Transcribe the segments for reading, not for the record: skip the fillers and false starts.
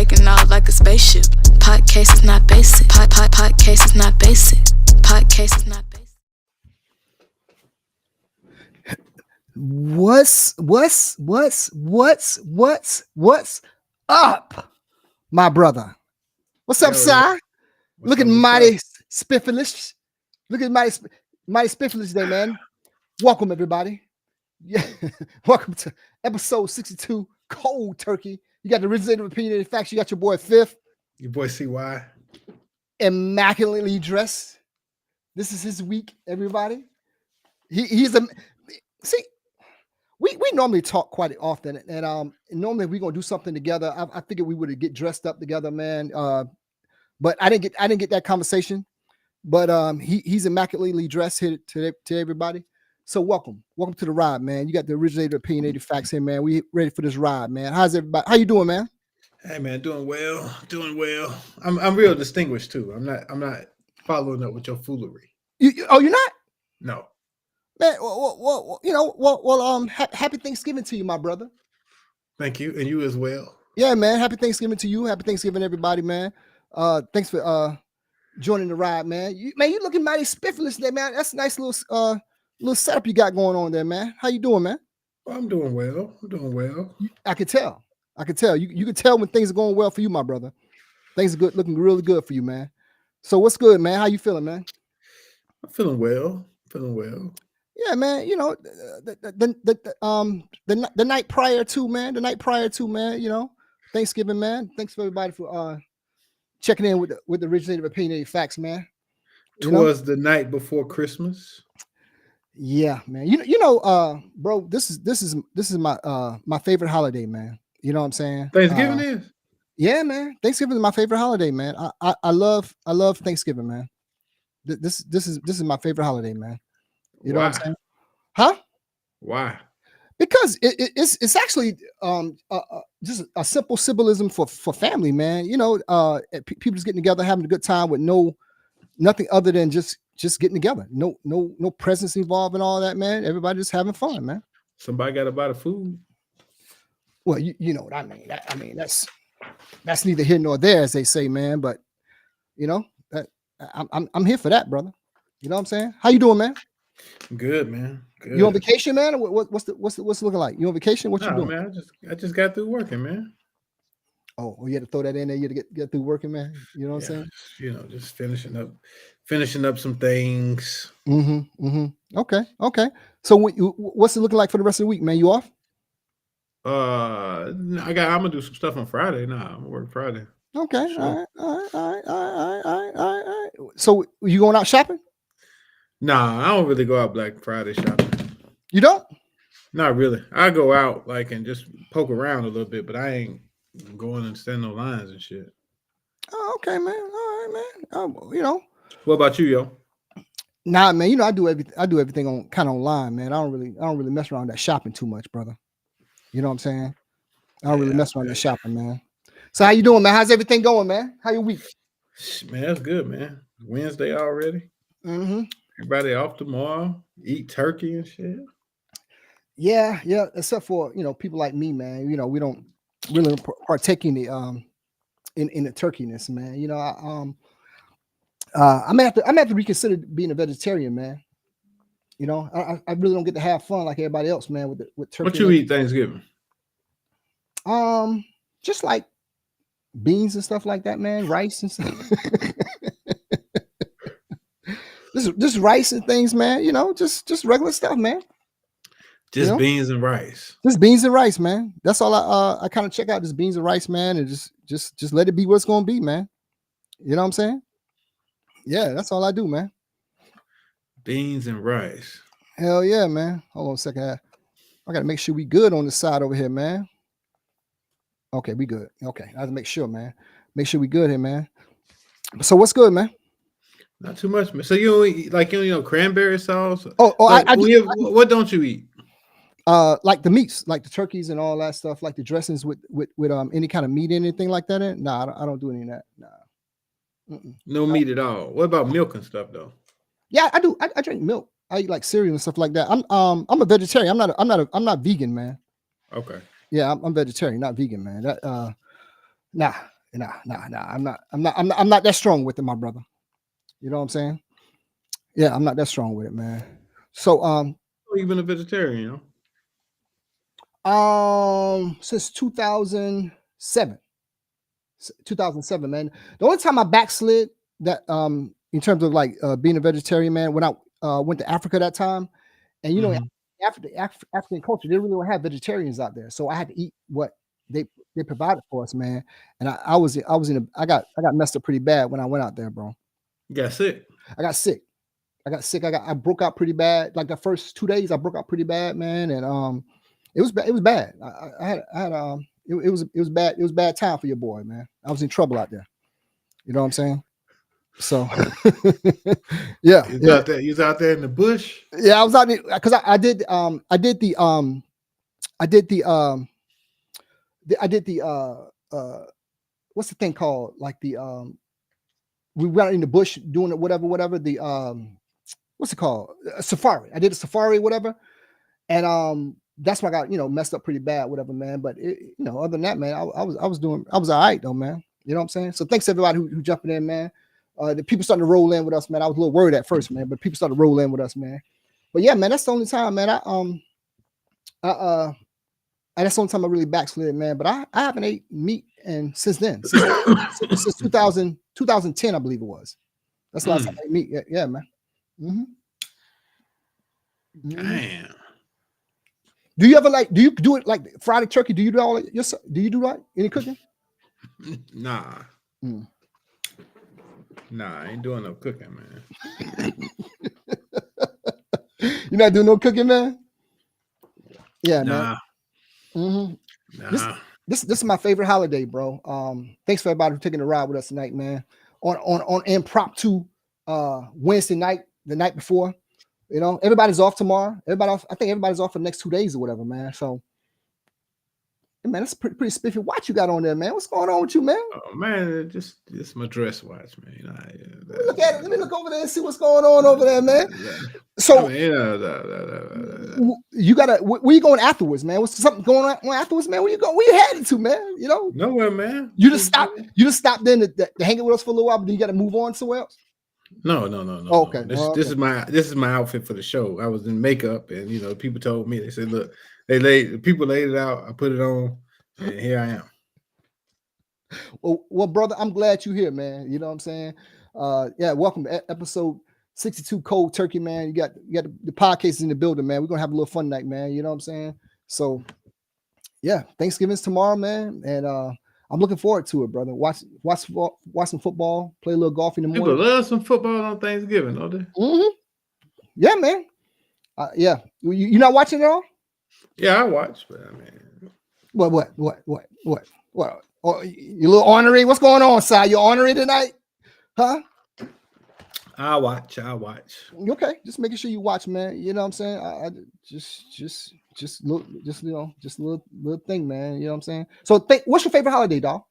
taking off like a spaceship. Podcast is not basic. Podcast is not basic. Podcast is not basic. What's up, my brother? What's up, Si? Looking mighty spiffilish. Looking mighty spiffilish today, man. Welcome, everybody. Yeah, welcome to episode 62, Cold Turkey. You got the originated opinionated facts. You got your boy Fifth. Your boy CY. Immaculately dressed. This is his week, everybody. He's a see. We normally talk quite often, and normally we're gonna do something together. I figured we would get dressed up together, man. But I didn't get that conversation. But he's immaculately dressed here to everybody. So welcome to the ride, man. You got the originated opinionated facts here, man. We ready for this ride, man. How's everybody? How you doing, man? Hey, man, doing well. I'm real distinguished too. I'm not following up with your foolery. You're not? No. Man, happy Thanksgiving to you, my brother. Thank you, and you as well. Yeah, man. Happy Thanksgiving to you. Happy Thanksgiving, everybody, man. Thanks for joining the ride, man. You looking mighty spiffless today, man. That's a nice little setup you got going on there, man. How you doing, man? Well, I'm doing well. I could tell. You can tell when things are going well for you, my brother. Things are good, looking really good for you, man. So what's good, man? How you feeling, man? I'm feeling well. Yeah, man. You know, the night prior to, man. You know, Thanksgiving, man. Thanks for everybody for checking in with the originated opinionated facts, man. Twas the night before Christmas. Yeah, man. You know, bro. This is my favorite holiday, man. You know what I'm saying? Thanksgiving is. Yeah, man. Thanksgiving is my favorite holiday, man. I love Thanksgiving, man. This is my favorite holiday, man. You know what I'm saying? Huh? Why? Because it's actually just a simple symbolism for family, man. You know, people just getting together, having a good time with nothing other than just getting together. No presents involved and all that, man. Everybody just having fun, man. Somebody got to buy the food. Well, you know what I mean. That's neither here nor there, as they say, man. But you know, I'm here for that, brother. You know what I'm saying? How you doing, man? Good, man. Good. You on vacation, man? What's it looking like? You on vacation? What you doing? Man, I just got through working, man. Oh, you had to throw that in there. You had to get through working, man. You know what I'm saying? You know, just finishing up some things. Okay. So what's it looking like for the rest of the week, man? You off? I'm gonna do some stuff on Friday. Nah, I'm gonna work Friday. Okay. Sure. All right. So you going out shopping? Nah, I don't really go out Black Friday shopping. You don't? Not really. I go out and just poke around a little bit, but I ain't going and stand no lines and shit. Oh, okay, man. All right, man. You know. What about you, yo? Nah, man. You know, I do everything on kind of online, man. I don't really mess around that shopping too much, brother. You know what I'm saying? I don't really mess around that shopping, man. So how you doing, man? How's everything going, man? How your week? Man, that's good, man. Wednesday already. Mm-hmm. Everybody off tomorrow. Eat turkey and shit. Yeah. Except for people like me, man. You know, we don't really partake in the in the turkeyness, man. You know, I'm gonna have to reconsider being a vegetarian, man. You know, I really don't get to have fun like everybody else, man. With turkey. What you eat Thanksgiving? Just like beans and stuff like that, man. Rice and stuff. Just rice and things, man. You know, just regular stuff, man. Just beans and rice. Just beans and rice, man. That's all I kind of check out. Just beans and rice, man, and just let it be what it's gonna be, man. You know what I'm saying? Yeah, that's all I do, man. Beans and rice. Hell yeah, man. Hold on a second. I gotta make sure we good on the side over here, man. Okay, we good. Okay, I have to make sure, man. Make sure we good here, man. So what's good, man? Not too much, man. So you don't eat, cranberry sauce? What don't you eat? Like the meats, like the turkeys and all that stuff, like the dressings with any kind of meat, anything like that in? Nah, I don't do any of that. Nah. No meat at all. What about milk and stuff though? Yeah, I do. I drink milk. I eat like cereal and stuff like that. I'm a vegetarian. I'm not vegan, man. Okay. Yeah, I'm vegetarian, not vegan, man. That nah. Nah. I'm not that strong with it, my brother. You know what I'm saying? Yeah, I'm not that strong with it, man. So You've been a vegetarian, you know? Since 2007. 2007, man. The only time I backslid that in terms of like being a vegetarian, man, when I went to Africa that time, and you know, after the African culture, they really don't have vegetarians out there, so I had to eat what they provided for us, man. And I got messed up pretty bad when I went out there, bro. You got sick. I got sick. I broke out pretty bad. Like the first 2 days, I broke out pretty bad, man. And it was bad. It was bad. It was bad. It was bad time for your boy, man. I was in trouble out there. You know what I'm saying? So yeah. You was out there in the bush. Yeah, I was out there because I did the what's the thing called? Like the we went out in the bush doing it, whatever. The what's it called? A safari. I did a safari, whatever. And that's why I got, you know, messed up pretty bad, whatever, man. But you know, other than that, man, I was all right though, man. You know what I'm saying? So thanks to everybody who jumping in, man. The people starting to roll in with us, man. I was a little worried at first, man, but people started to roll in with us, man. But yeah, man, that's the only time, man. That's the only time I really backslid, man. But I haven't ate meat and since then, since 2010, I believe it was. That's the last time I ate meat. Yeah, man. Damn. Do you ever do you do it like fried turkey? Do you do all yourself? Do you do like any cooking? Nah. Nah, I ain't doing no cooking, man. You're not doing no cooking, man? Yeah, nah. Man. Nah. This is my favorite holiday, bro. Thanks for everybody for taking a ride with us tonight, man. On impromptu Wednesday night, the night before. You know, everybody's off tomorrow. I think everybody's off for the next 2 days or whatever, man. So, man, that's pretty spiffy watch you got on there, man. What's going on with you, man? Oh man, just my dress watch, man. You know, look at it. Let me look over there and see what's going on over there, man. So, you gotta. Where you going afterwards, man? What's something going on afterwards, man? Where you going? Where you headed to, man? You know, nowhere, man. You just stopped then to hang out with us for a little while, but then you got to move on somewhere else. No. Okay. This is my outfit for the show. I was in makeup, and you know, people told me, they said, look, people laid it out. I put it on, and here I am. Well, brother, I'm glad you're here, man. You know what I'm saying? Yeah, welcome to episode 62, Cold Turkey, man. You got the podcast in the building, man. We're gonna have a little fun night, man. You know what I'm saying? So, yeah, Thanksgiving's tomorrow, man, and I'm looking forward to it, brother. Watch some football, play a little golf in the morning. People love some football on Thanksgiving, don't they? Yeah, man. Yeah, you not watching it all? Yeah, I watch, but I mean, what? Oh, you little ornery? What's going on, Si? You ornery tonight? Huh? I watch. Okay, just making sure you watch, man. You know what I'm saying? I just little thing, man. You know what I'm saying? So, what's your favorite holiday, dog?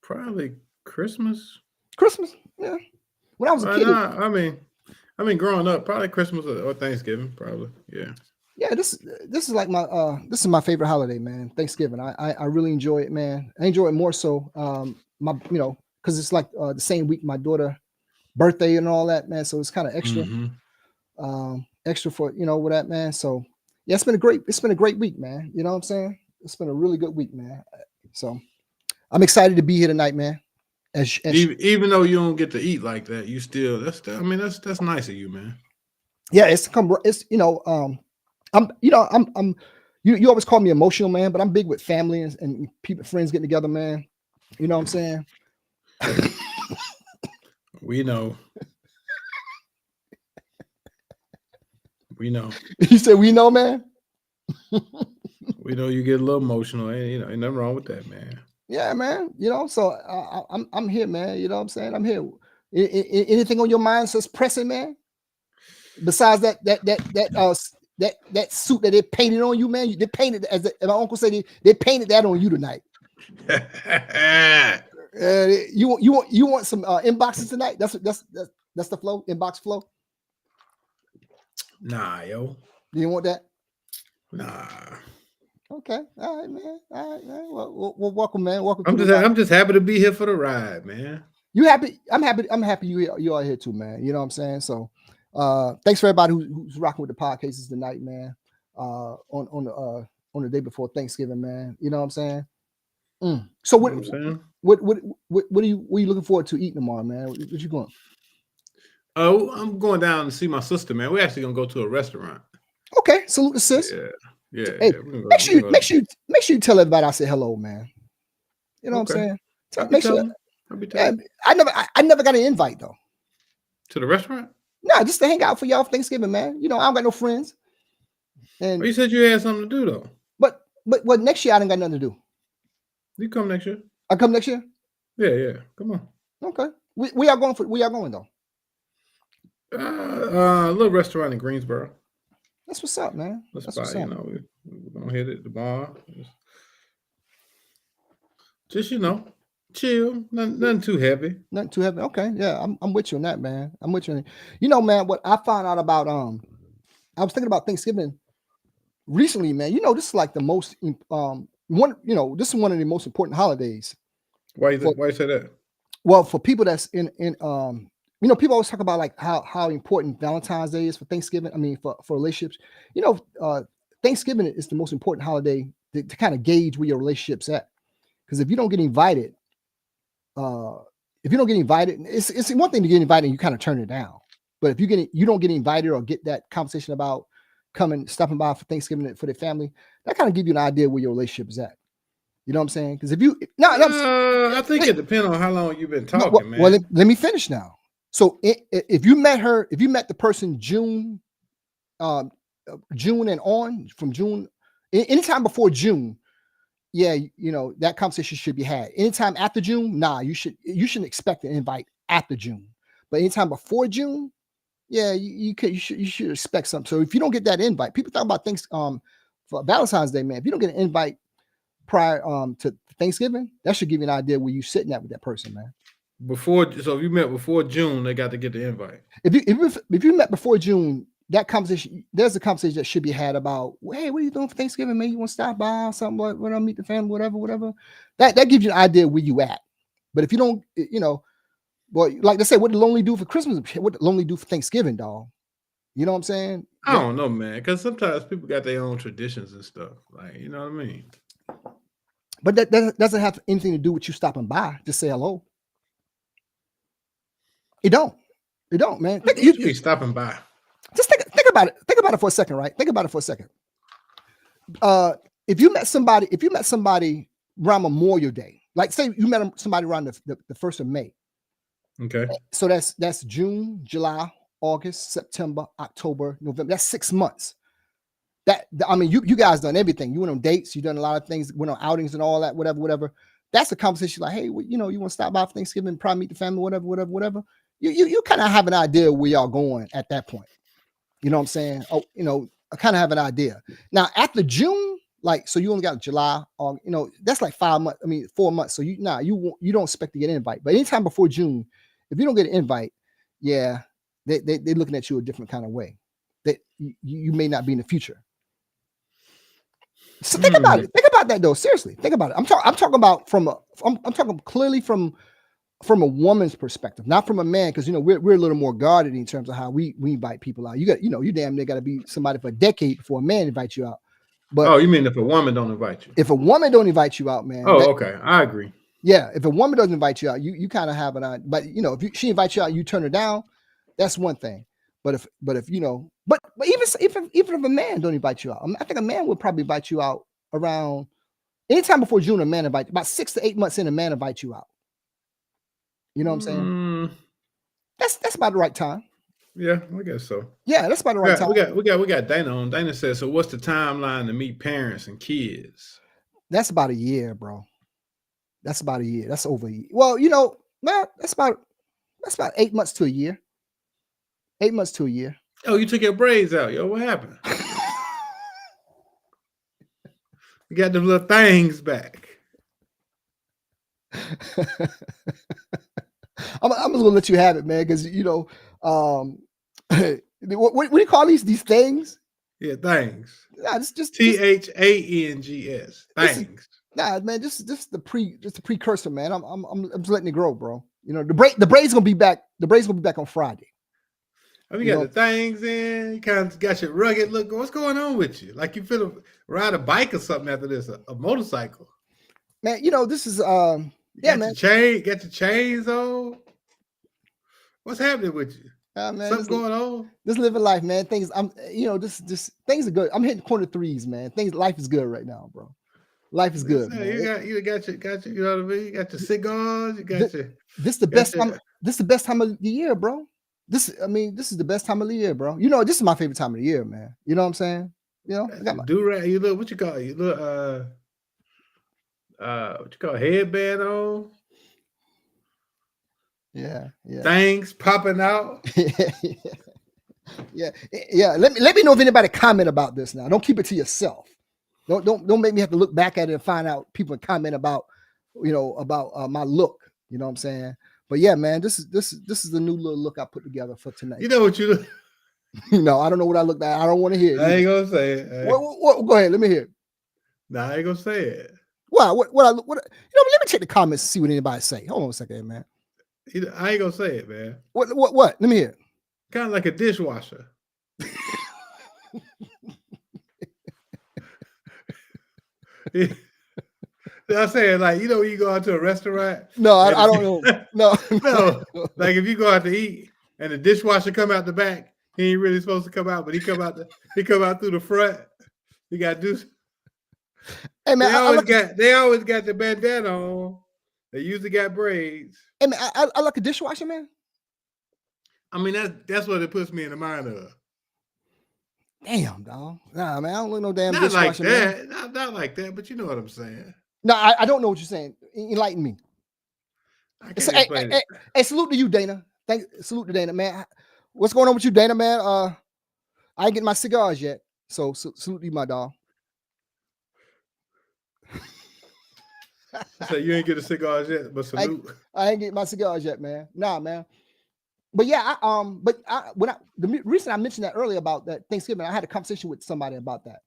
Probably Christmas. Christmas, yeah. When I was a kid, I mean, growing up, probably Christmas or Thanksgiving, probably, yeah. Yeah, this is like this is my favorite holiday, man. Thanksgiving. I really enjoy it, man. I enjoy it more so because it's like the same week my daughter's birthday and all that, man. So it's kind of extra, extra for with that, man. So yeah, it's been a great week, man. You know what I'm saying? It's been a really good week, man. So I'm excited to be here tonight, man. Even though you don't get to eat like that, you still that's nice of you, man. Yeah, you always call me emotional, man, but I'm big with family and people, friends getting together, man. You know what I'm saying? We know. You said we know, man. We know you get a little emotional, and ain't nothing wrong with that, man. Yeah, man. So I'm here, man. You know what I'm saying? I'm here. Anything on your mind says pressing, man? Besides that suit that they painted on you, man. They painted, as my uncle said, they painted that on you tonight. You want some inboxes tonight? That's the flow, inbox flow. Nah, yo. You didn't want that? Nah. Okay. All right, man. Well, welcome, man. Welcome I'm to the ride. I'm just happy to be here for the ride, man. You happy? I'm happy you are here too, man. You know what I'm saying? So thanks for everybody who's rocking with the podcasts tonight, man. On the day before Thanksgiving, man. You know what I'm saying? So what are you looking forward to eating tomorrow, man? What you going? Oh, I'm going down to see my sister, man. We're actually gonna go to a restaurant. Okay, salute the sis. Yeah. Hey, make sure you tell everybody I said hello, man. You know what I'm saying? Make sure. I never got an invite though. To the restaurant? No, just to hang out for y'all for Thanksgiving, man. You know, I don't got no friends. And you said you had something to do though. But next year I didn't got nothing to do. You come next year? I come next year? Yeah. Come on. Okay. We are going though. A little restaurant in Greensboro. That's what's up, man. That's what's up. You know, we're gonna hit it the bar. Just chill. Nothing too heavy. Nothing too heavy. Okay, yeah, I'm with you on that, man. I'm with you. You know, man, what I found out about I was thinking about Thanksgiving recently, man. You know, this is like the most this is one of the most important holidays. Why you say that? Well, for people that's in people always talk about like how important Valentine's Day is for Thanksgiving. I mean, for relationships. You know, Thanksgiving is the most important holiday to kind of gauge where your relationship's at. Because if you don't get invited, it's one thing to get invited and you kind of turn it down. But if you don't get invited or get that conversation about stopping by for Thanksgiving for their family, that kind of give you an idea where your relationship is at. You know what I'm saying? Because if you I think it depends on how long you've been talking, man. Well, let me finish now. So if you met the person June and on, from June, anytime before June, yeah, you know, that conversation should be had. Anytime after June, nah, you shouldn't expect an invite after June. But anytime before June, yeah, you should expect something. So if you don't get that invite, people talk about things for Valentine's Day, man. If you don't get an invite prior to Thanksgiving, that should give you an idea where you're sitting at with that person, man. So if you met before June, they got to get the invite. If you met before June, there's a conversation that should be had about, hey, what are you doing for Thanksgiving, man? You want to stop by or something, like, when I meet the family, whatever. That gives you an idea where you at. But if you don't, well, like they say, what did Lonely do for Christmas? What did Lonely do for Thanksgiving, dog? You know what I'm saying? I don't know, man, because sometimes people got their own traditions and stuff. Like, you know what I mean? But that doesn't have anything to do with you stopping by. Just say hello. It don't, man. You be stopping by. Just think about it. Think about it for a second, right? Think about it for a second. If you met somebody around Memorial Day, like say you met somebody around the 1st of May. Okay. So that's June, July, August, September, October, November. That's 6 months. You guys done everything. You went on dates. You done a lot of things. Went on outings and all that. Whatever. That's a conversation like, hey, you want to stop by for Thanksgiving, probably meet the family, whatever. You kind of have an idea where y'all going at that point. You know what I'm saying? Oh, I kind of have an idea. Now after June, like, so you only got July, that's like 5 months. 4 months. So you don't expect to get an invite. But anytime before June, if you don't get an invite, yeah, they're looking at you a different kind of way. That you may not be in the future. So think about it. Think about that though. Seriously, think about it. I'm talking about I'm talking clearly from a woman's perspective, not from a man, because we're a little more guarded in terms of how we invite people out. You damn near got to be somebody for a decade before a man invites you out. But you mean if a woman don't invite you? If a woman don't invite you out, man. Okay, I agree. Yeah, if a woman doesn't invite you out, you kind of have an idea. But if she invites you out, you turn her down. That's one thing. But if even if a man don't invite you out, I think a man would probably invite you out around anytime before June. A man invite about 6 to 8 months in. A man invite you out. You know what I'm saying? That's about the right time. Yeah, I guess so. Yeah, that's about the right time. We got Dana on. Dana says, so what's the timeline to meet parents and kids? That's about a year, bro. That's about a year. That's over a year. Well, that's about 8 months to a year. 8 months to a year. Oh, you took your braids out, yo. What happened? You got the little things back. I'm just gonna let you have it, man, because What do you call these things? Yeah, things. Nah, it's just THANGS. This is- Things. Nah, man, just the precursor, man. I'm just letting it grow, bro. You know, the braid's gonna be back. The braid's gonna be back on Friday. I mean, you got the things in. You kind of got your rugged look. What's going on with you? Like you feel ride a bike or something after this, a motorcycle. Man, you know, this is man. Got your chains on. What's happening with you? Man, something going on. Just living life, man. Things this things are good. I'm hitting corner threes, man. Life is good right now, bro. Life is good, man. You got your, you know what I mean? You got your cigars, you got this is the best time. This is the best time of the year, bro. This is the best time of the year, bro. You know, this is my favorite time of the year, man. You know what I'm saying? You know, I got my do-rag. You look, what you call it? You look what you call a headband on? Yeah. Things popping out. yeah. Let me know if anybody comment about this now. Don't keep it to yourself. Don't make me have to look back at it and find out people comment about, about my look. You know what I'm saying? But yeah, man, this is the new little look I put together for tonight. You know what you look? No, I don't know what I look like. I don't want to hear it. I ain't gonna say it. What? Go ahead. Let me hear it. Nah, I ain't gonna say it. What? Let me check the comments and see what anybody say. Hold on a second, man. I ain't gonna say it, man. What? Let me hear it. Kind of like a dishwasher. I'm saying, like, when you go out to a restaurant. No, I don't know. No. Like if you go out to eat and the dishwasher come out the back, he ain't really supposed to come out, but he come out through the front. You got to do. Hey man, they always got the bandana on. They usually got braids. Hey man, I like a dishwasher, man. I mean, that's what it puts me in the mind of. Damn, dog. Nah, man, I don't look no damn not dishwasher, like that. Man. Not like that, but you know what I'm saying. No, I don't know what you're saying. Enlighten me. Hey, salute to you, Dana. Salute to Dana, man. What's going on with you, Dana, man? I ain't getting my cigars yet, so salute to you, my dog. So you ain't get a cigars yet, but salute. I ain't getting my cigars yet, man. Nah, man. But yeah, the reason I mentioned that earlier about that Thanksgiving, I had a conversation with somebody about that,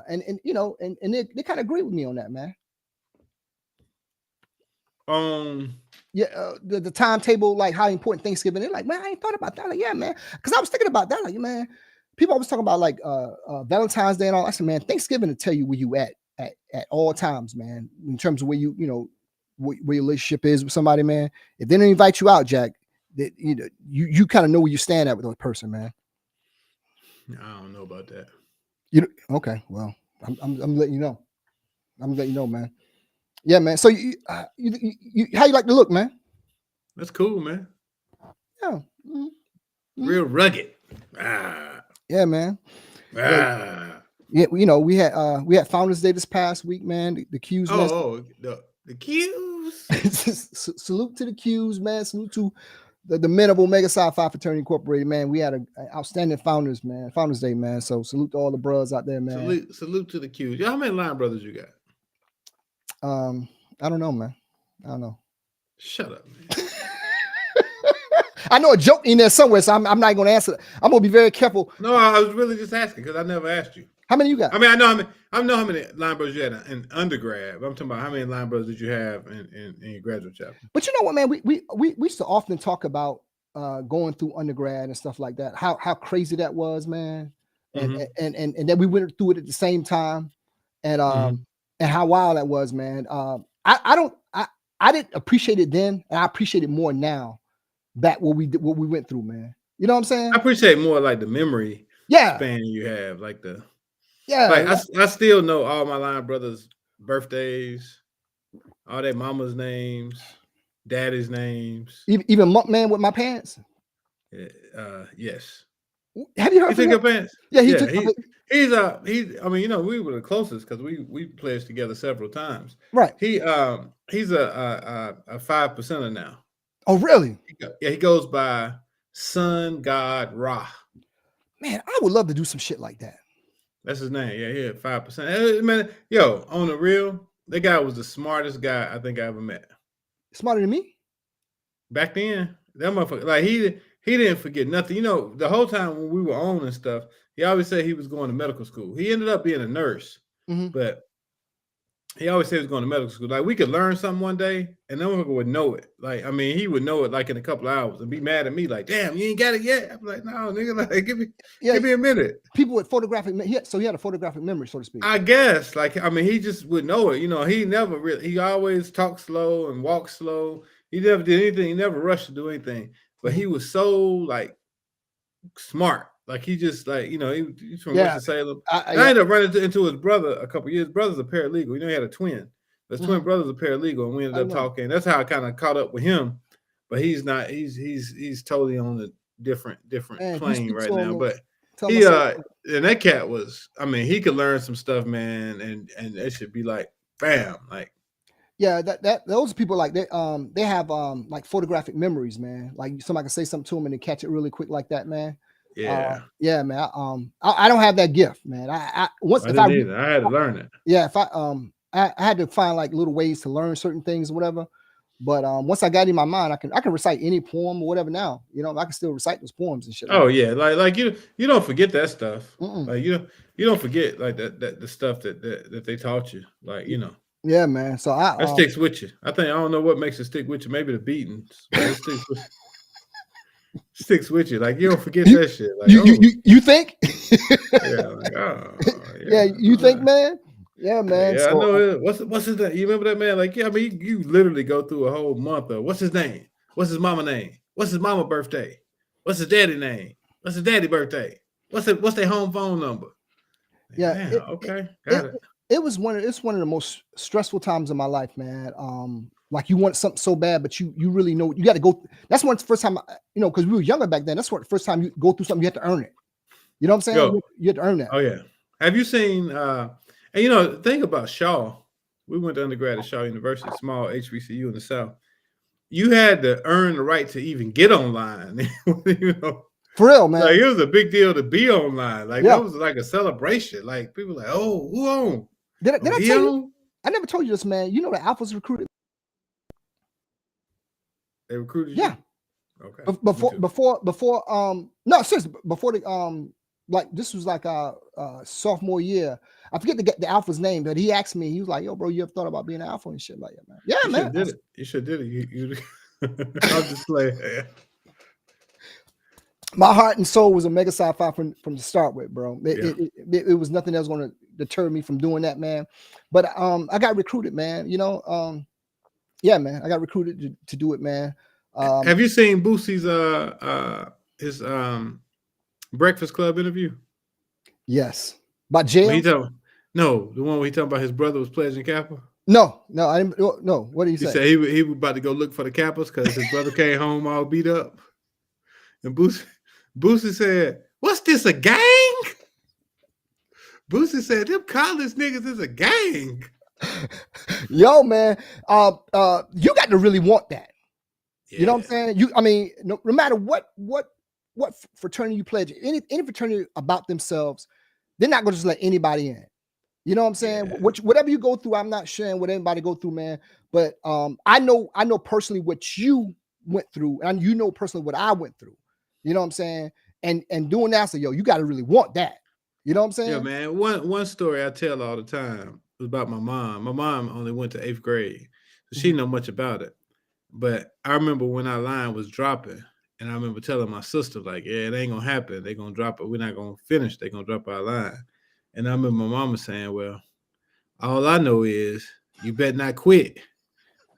and they kind of agree with me on that, man. The timetable, like how important Thanksgiving. They're like, man, I ain't thought about that. Like, yeah, man, because I was thinking about that. Like, man, people always talking about like Valentine's Day and all. I said, man, Thanksgiving to tell you where you at all times, man. In terms of where where your relationship is with somebody, man. If they don't invite you out, Jack, that you kind of know where you stand at with that person, man. I don't know about that. Okay, well, I'm letting you know. I'm letting you know, man. Yeah, man. So you how you like to look, man? That's cool, man. Yeah. Real rugged. Yeah, man. Yeah, we had Founders Day this past week, man. The Q's. The Q's. Salute to the Q's, man. Salute to the men of Omega Psi Phi Fraternity Incorporated, man. We had an outstanding Founders Day, man. So salute to all the bros out there, man. Salute to the Q's. How many line brothers you got? I don't know, man. I don't know. Shut up, man. I know a joke in there somewhere, so I'm not going to answer. I'm going to be very careful. No, I was really just asking because I never asked you. How many you got? I mean, I know how many line brothers you had in undergrad. But I'm talking about how many line brothers did you have in your graduate chapter. But you know what, man? We used to often talk about going through undergrad and stuff like that. How crazy that was, man. And then we went through it at the same time, and how wild that was, man. I didn't appreciate it then, and I appreciate it more now. Back what we went through, man. You know what I'm saying? I appreciate more like the memory span you have, like I still know all my line brothers' birthdays, all their mama's names, daddy's names. Even Monkman with my pants. Yes. Have you heard? He took your pants? Yeah, he's I mean, we were the closest because we played together several times. Right. He's a 5%er now. Oh, really? He goes by Sun God Ra. Man, I would love to do some shit like that. That's his name. Yeah, he had 5%. Man, on the real, that guy was the smartest guy I think I ever met. Smarter than me? Back then, that motherfucker, like he he didn't forget nothing. You know, the whole time when we were on and stuff, he always said he was going to medical school. He ended up being a nurse, but he always said he was going to medical school. Like, we could learn something one day, and no one would know it. Like, I mean, he would know it like in a couple of hours and be mad at me, like, "Damn, you ain't got it yet." I'm like, "No, nigga, like, give me a minute." People with photographic, so he had a photographic memory, so to speak. I guess, like, I mean, he just would know it. You know, he never really. He always talked slow and walked slow. He never did anything. He never rushed to do anything. But he was so like smart. Like, he just, like, you know, he's from Winston-Salem. I ended up running into his brother a couple years. His brother's a paralegal. You know, he had a twin. His twin brother's a paralegal, and we ended up talking. That's how I kind of caught up with him. But he's not. He's totally on a different plane right now. But he and that cat was. I mean, he could learn some stuff, man, and it should be like, bam, like. Yeah, that those people, like, they have like photographic memories, man. Like, somebody can say something to them and they catch it really quick like that, man. Yeah, yeah, man. I don't have that gift, man. I had to learn it. Yeah, if I had to find like little ways to learn certain things or whatever. But once I got it in my mind, I can recite any poem or whatever now. You know, I can still recite those poems and shit. Oh yeah, like you don't forget that stuff. Like, you don't forget like that the stuff that they taught you. Like, you know. Yeah, man. So that sticks with you. I don't know what makes it stick with you. Maybe the beatings. But it sticks with you. Like, you don't forget that shit. Like, you think? Yeah. Like, yeah. You think, man? Yeah, man. Yeah, so, I know it. What's his name? You remember that, man? Like, yeah, I mean, you literally go through a whole month of what's his name? What's his mama name? What's his mama birthday? What's his daddy name? What's his daddy birthday? What's their home phone number? Yeah. Man, okay. Got it. It's one of the most stressful times of my life, man. Like, you want something so bad, but you really know you got to go. That's when it's the first time, you know, because we were younger back then. That's what the first time you go through something, you have to earn it. You know what I'm saying? You have to earn that. Oh yeah. Have you seen? And you know, the thing about Shaw, we went to undergrad at Shaw University, small HBCU in the South. You had to earn the right to even get online. You know. For real, man. Like, it was a big deal to be online. Like, that was like a celebration. Like, people like, oh, who on? Did I tell you? I never told you this, man. You know, the Alphas recruited. They recruited you? Yeah. Okay. Before no, seriously, before the like, this was like sophomore year. I forget the Alpha's name, but he asked me. He was like, "Yo, bro, you ever thought about being an Alpha and shit like that, man?" Yeah, man. You should did it. You I'll just play. My heart and soul was a Mega Sci-Fi from the start with, bro. It was nothing that was going to deter me from doing that, man. But I got recruited, man. You know, yeah, man. I got recruited to do it, man. Have you seen Boosie's his Breakfast Club interview? Yes. About jail? No, the one where he talking about his brother was pledging Kappa. No, I didn't. No, what did he say? He said he was about to go look for the Kappas because his brother came home all beat up. And Boosie said, "What's this, a gang?" Boosie said, "Them college niggas is a gang." Yo, man, you got to really want that. Yeah. You know what I'm saying? I mean, no matter what fraternity you pledge, any fraternity about themselves, they're not going to just let anybody in. You know what I'm saying? Yeah. Whatever you go through, I'm not sharing what anybody go through, man. But I know personally what you went through, and you know personally what I went through. You know what I'm saying? And doing that, so yo, you got to really want that. You know what I'm saying? Yeah, man. One story I tell all the time was about my mom. My mom only went to 8th grade, so she didn't know much about it. But I remember when our line was dropping, and I remember telling my sister, like, yeah, it ain't gonna happen. They're gonna drop it. We're not gonna finish. They're gonna drop our line. And I remember my mama saying, "Well, all I know is you better not quit."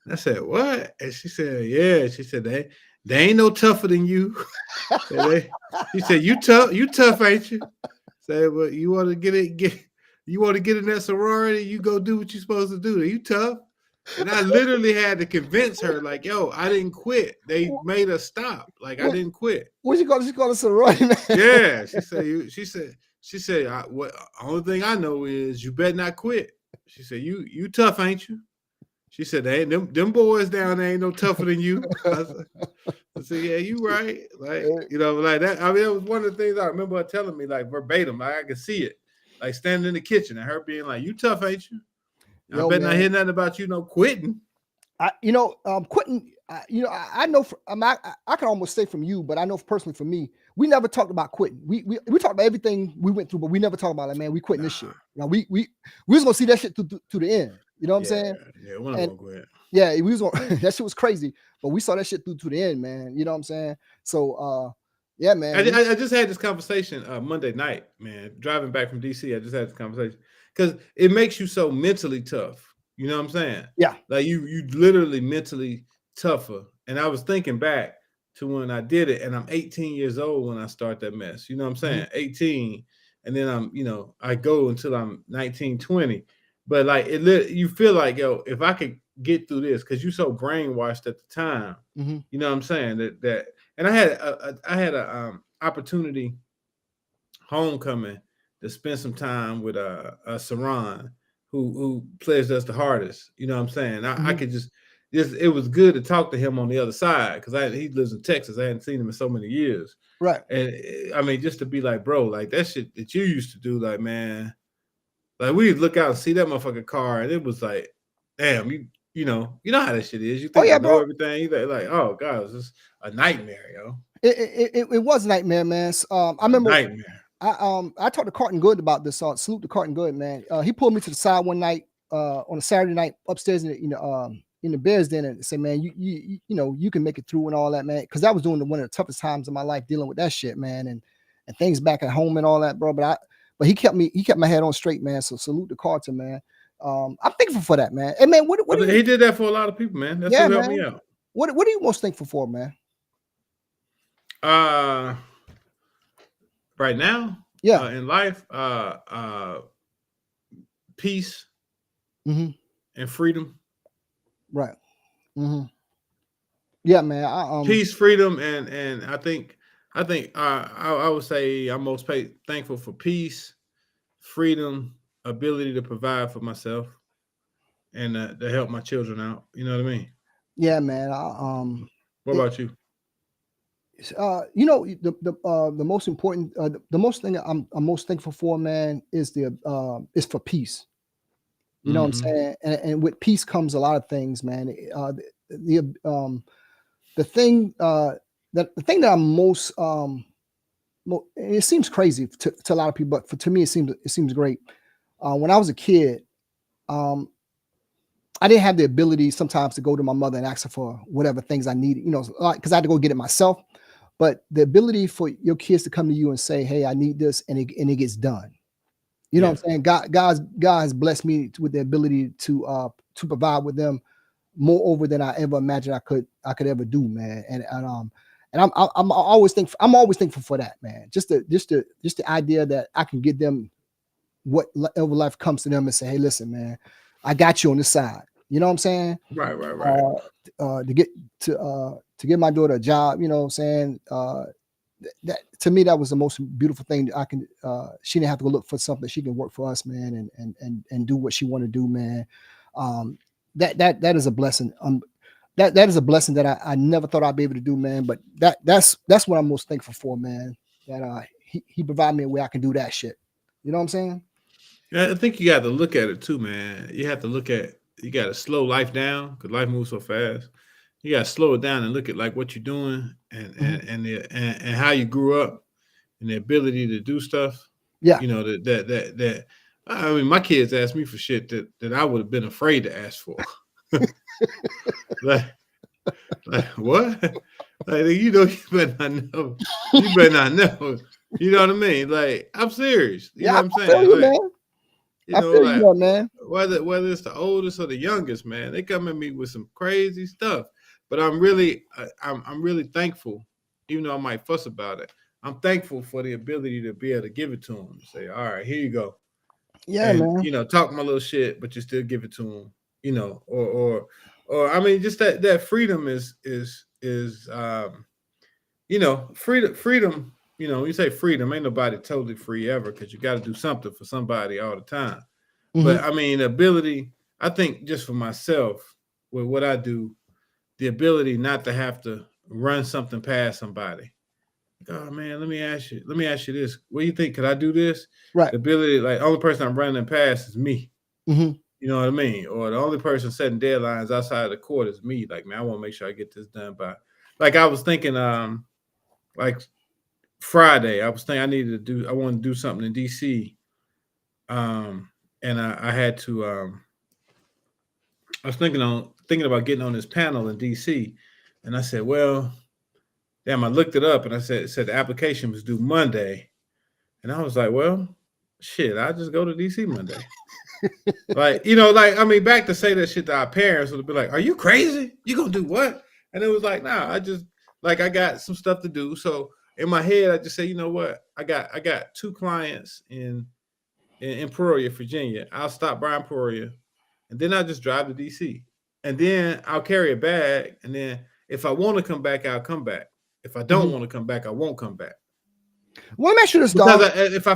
And I said, "What?" And she said, "Yeah." She said, They ain't no tougher than you." She said, You tough, ain't you? Say, well, you want to get in that sorority, you go do what you're supposed to do. Are you tough? And I literally had to convince her, like, yo, I didn't quit. They made us stop. Like, I didn't quit. What you call a sorority, man? Yeah. She said, only thing I know is you better not quit. She said, you tough, ain't you? She said, them boys down there ain't no tougher than you. I said, yeah, you right. Like, you know, like that. I mean, it was one of the things I remember her telling me, like, verbatim. Like, I could see it. Like, standing in the kitchen and her being like, you tough, ain't you? I bet not hear nothing about you, quitting. Quitting. I know I can almost say from you, but I know personally for me, we never talked about quitting. We talked about everything we went through, but we never talked about like, man, we quitting this shit. Now we was gonna see that shit to the end. You know what I'm saying? Yeah, we're not gonna quit. Yeah, we was gonna, that shit was crazy, but we saw that shit through to the end, man. You know what I'm saying? So yeah, man. I just had this conversation Monday night, man. Driving back from DC, I just had this conversation because it makes you so mentally tough. You know what I'm saying? Yeah. Like you literally mentally tougher. And I was thinking back to when I did it, and I'm 18 years old when I start that mess. You know what I'm saying? 18, and then I go until I'm 19, 20. But like you feel like, yo, if I could get through this, because you're so brainwashed at the time. You know what I'm saying? That and I had a opportunity homecoming to spend some time with Saran, who plays us the hardest. You know what I'm saying? I could just it was good to talk to him on the other side because he lives in Texas. I hadn't seen him in so many years. Right. And I mean, just to be like, bro, like that shit that you used to do, like, man, like we'd look out and see that motherfucking car, and it was like, damn, you know how that shit is. You think you know everything. You like, oh god, it's just a nightmare, yo. It was a nightmare, man. I remember nightmare. I talked to Carton Good about this. Salute to Carton Good, man. He pulled me to the side one night on a Saturday night upstairs in the Bears Den and said, man, you know, you can make it through and all that, man. Because that was doing one of the toughest times of my life dealing with that shit, man, and things back at home and all that, bro. But he kept my head on straight, man. So salute to Carton, man. I'm thankful for that, man. And man, what he did that for a lot of people, man. That's what helped me out. What are you most thankful for, man? Right now, in life, peace and freedom. Right. Yeah, man. Peace, freedom, and I think I would say I'm most thankful for peace, freedom, ability to provide for myself, and to help my children out. You know what I mean? Yeah, man. What about you? You know, the most important, the most thing I'm most thankful for, man, is for peace. You know what I'm saying? And with peace comes a lot of things, man. The thing that I'm most it seems crazy to a lot of people, but to me it seems great. When I was a kid, I didn't have the ability sometimes to go to my mother and ask her for whatever things I needed, you know, because I had to go get it myself. But the ability for your kids to come to you and say, "Hey, I need this," and it gets done. You know what I'm saying? God has blessed me with the ability to provide with them more over than I ever imagined I could ever do, man. And I'm always thankful for that, man. Just the idea that I can get them whatever life comes to them and say, "Hey, listen, man, I got you on this side." You know what I'm saying? Right. To get my daughter a job, you know what I'm saying? That to me, that was the most beautiful thing. She didn't have to go look for something. She can work for us, man, and do what she want to do, man. That is a blessing. That is a blessing that I never thought I'd be able to do, man. But that's what I'm most thankful for, man. That he provided me a way I can do that shit. You know what I'm saying? Yeah, I think you got to look at it too, man. You got to slow life down because life moves so fast. You got to slow it down and look at like what you're doing and how you grew up and the ability to do stuff. Yeah. You know, that I mean, my kids asked me for shit that I would have been afraid to ask for. like what? Like, you know, you better not know. You better not know. You know what I mean? Like, I'm serious. You know what I'm saying? You, man. You know, like, man. Whether it's the oldest or the youngest, man, they come at me with some crazy stuff. But I'm really thankful, even though I might fuss about it. I'm thankful for the ability to be able to give it to them. Say, all right, here you go. Yeah, and, man. You know, talk my little shit, but you still give it to them. You know, or I mean, just that freedom is you know, freedom. You know, when you say freedom, ain't nobody totally free ever because you got to do something for somebody all the time. But I mean, ability. I think just for myself, with what I do. The ability not to have to run something past somebody. Oh man, let me ask you this. What do you think? Could I do this? Right. The ability, like, only person I'm running past is me. You You know what I mean? Or the only person setting deadlines outside of the court is me. Like, man, I want to make sure I get this done by. Like, I was thinking, like Friday, I was thinking I wanted to do something in DC. And I had to. I was thinking about getting on this panel in DC, and I said, well, damn, I looked it up, and I said the application was due Monday, and I was like, well, shit, I just go to DC Monday. Like, I mean, back to say that shit to our parents would be like, are you crazy? You gonna do what? And it was like, nah, I just I got some stuff to do. So in my head, I just say, you know what? I got 2 clients in Peoria, Virginia. I'll stop by in Peoria, and then I'll just drive to DC. And then I'll carry a bag. And then if I want to come back, I'll come back. If I don't want to come back, I won't come back. Well, make sure this if I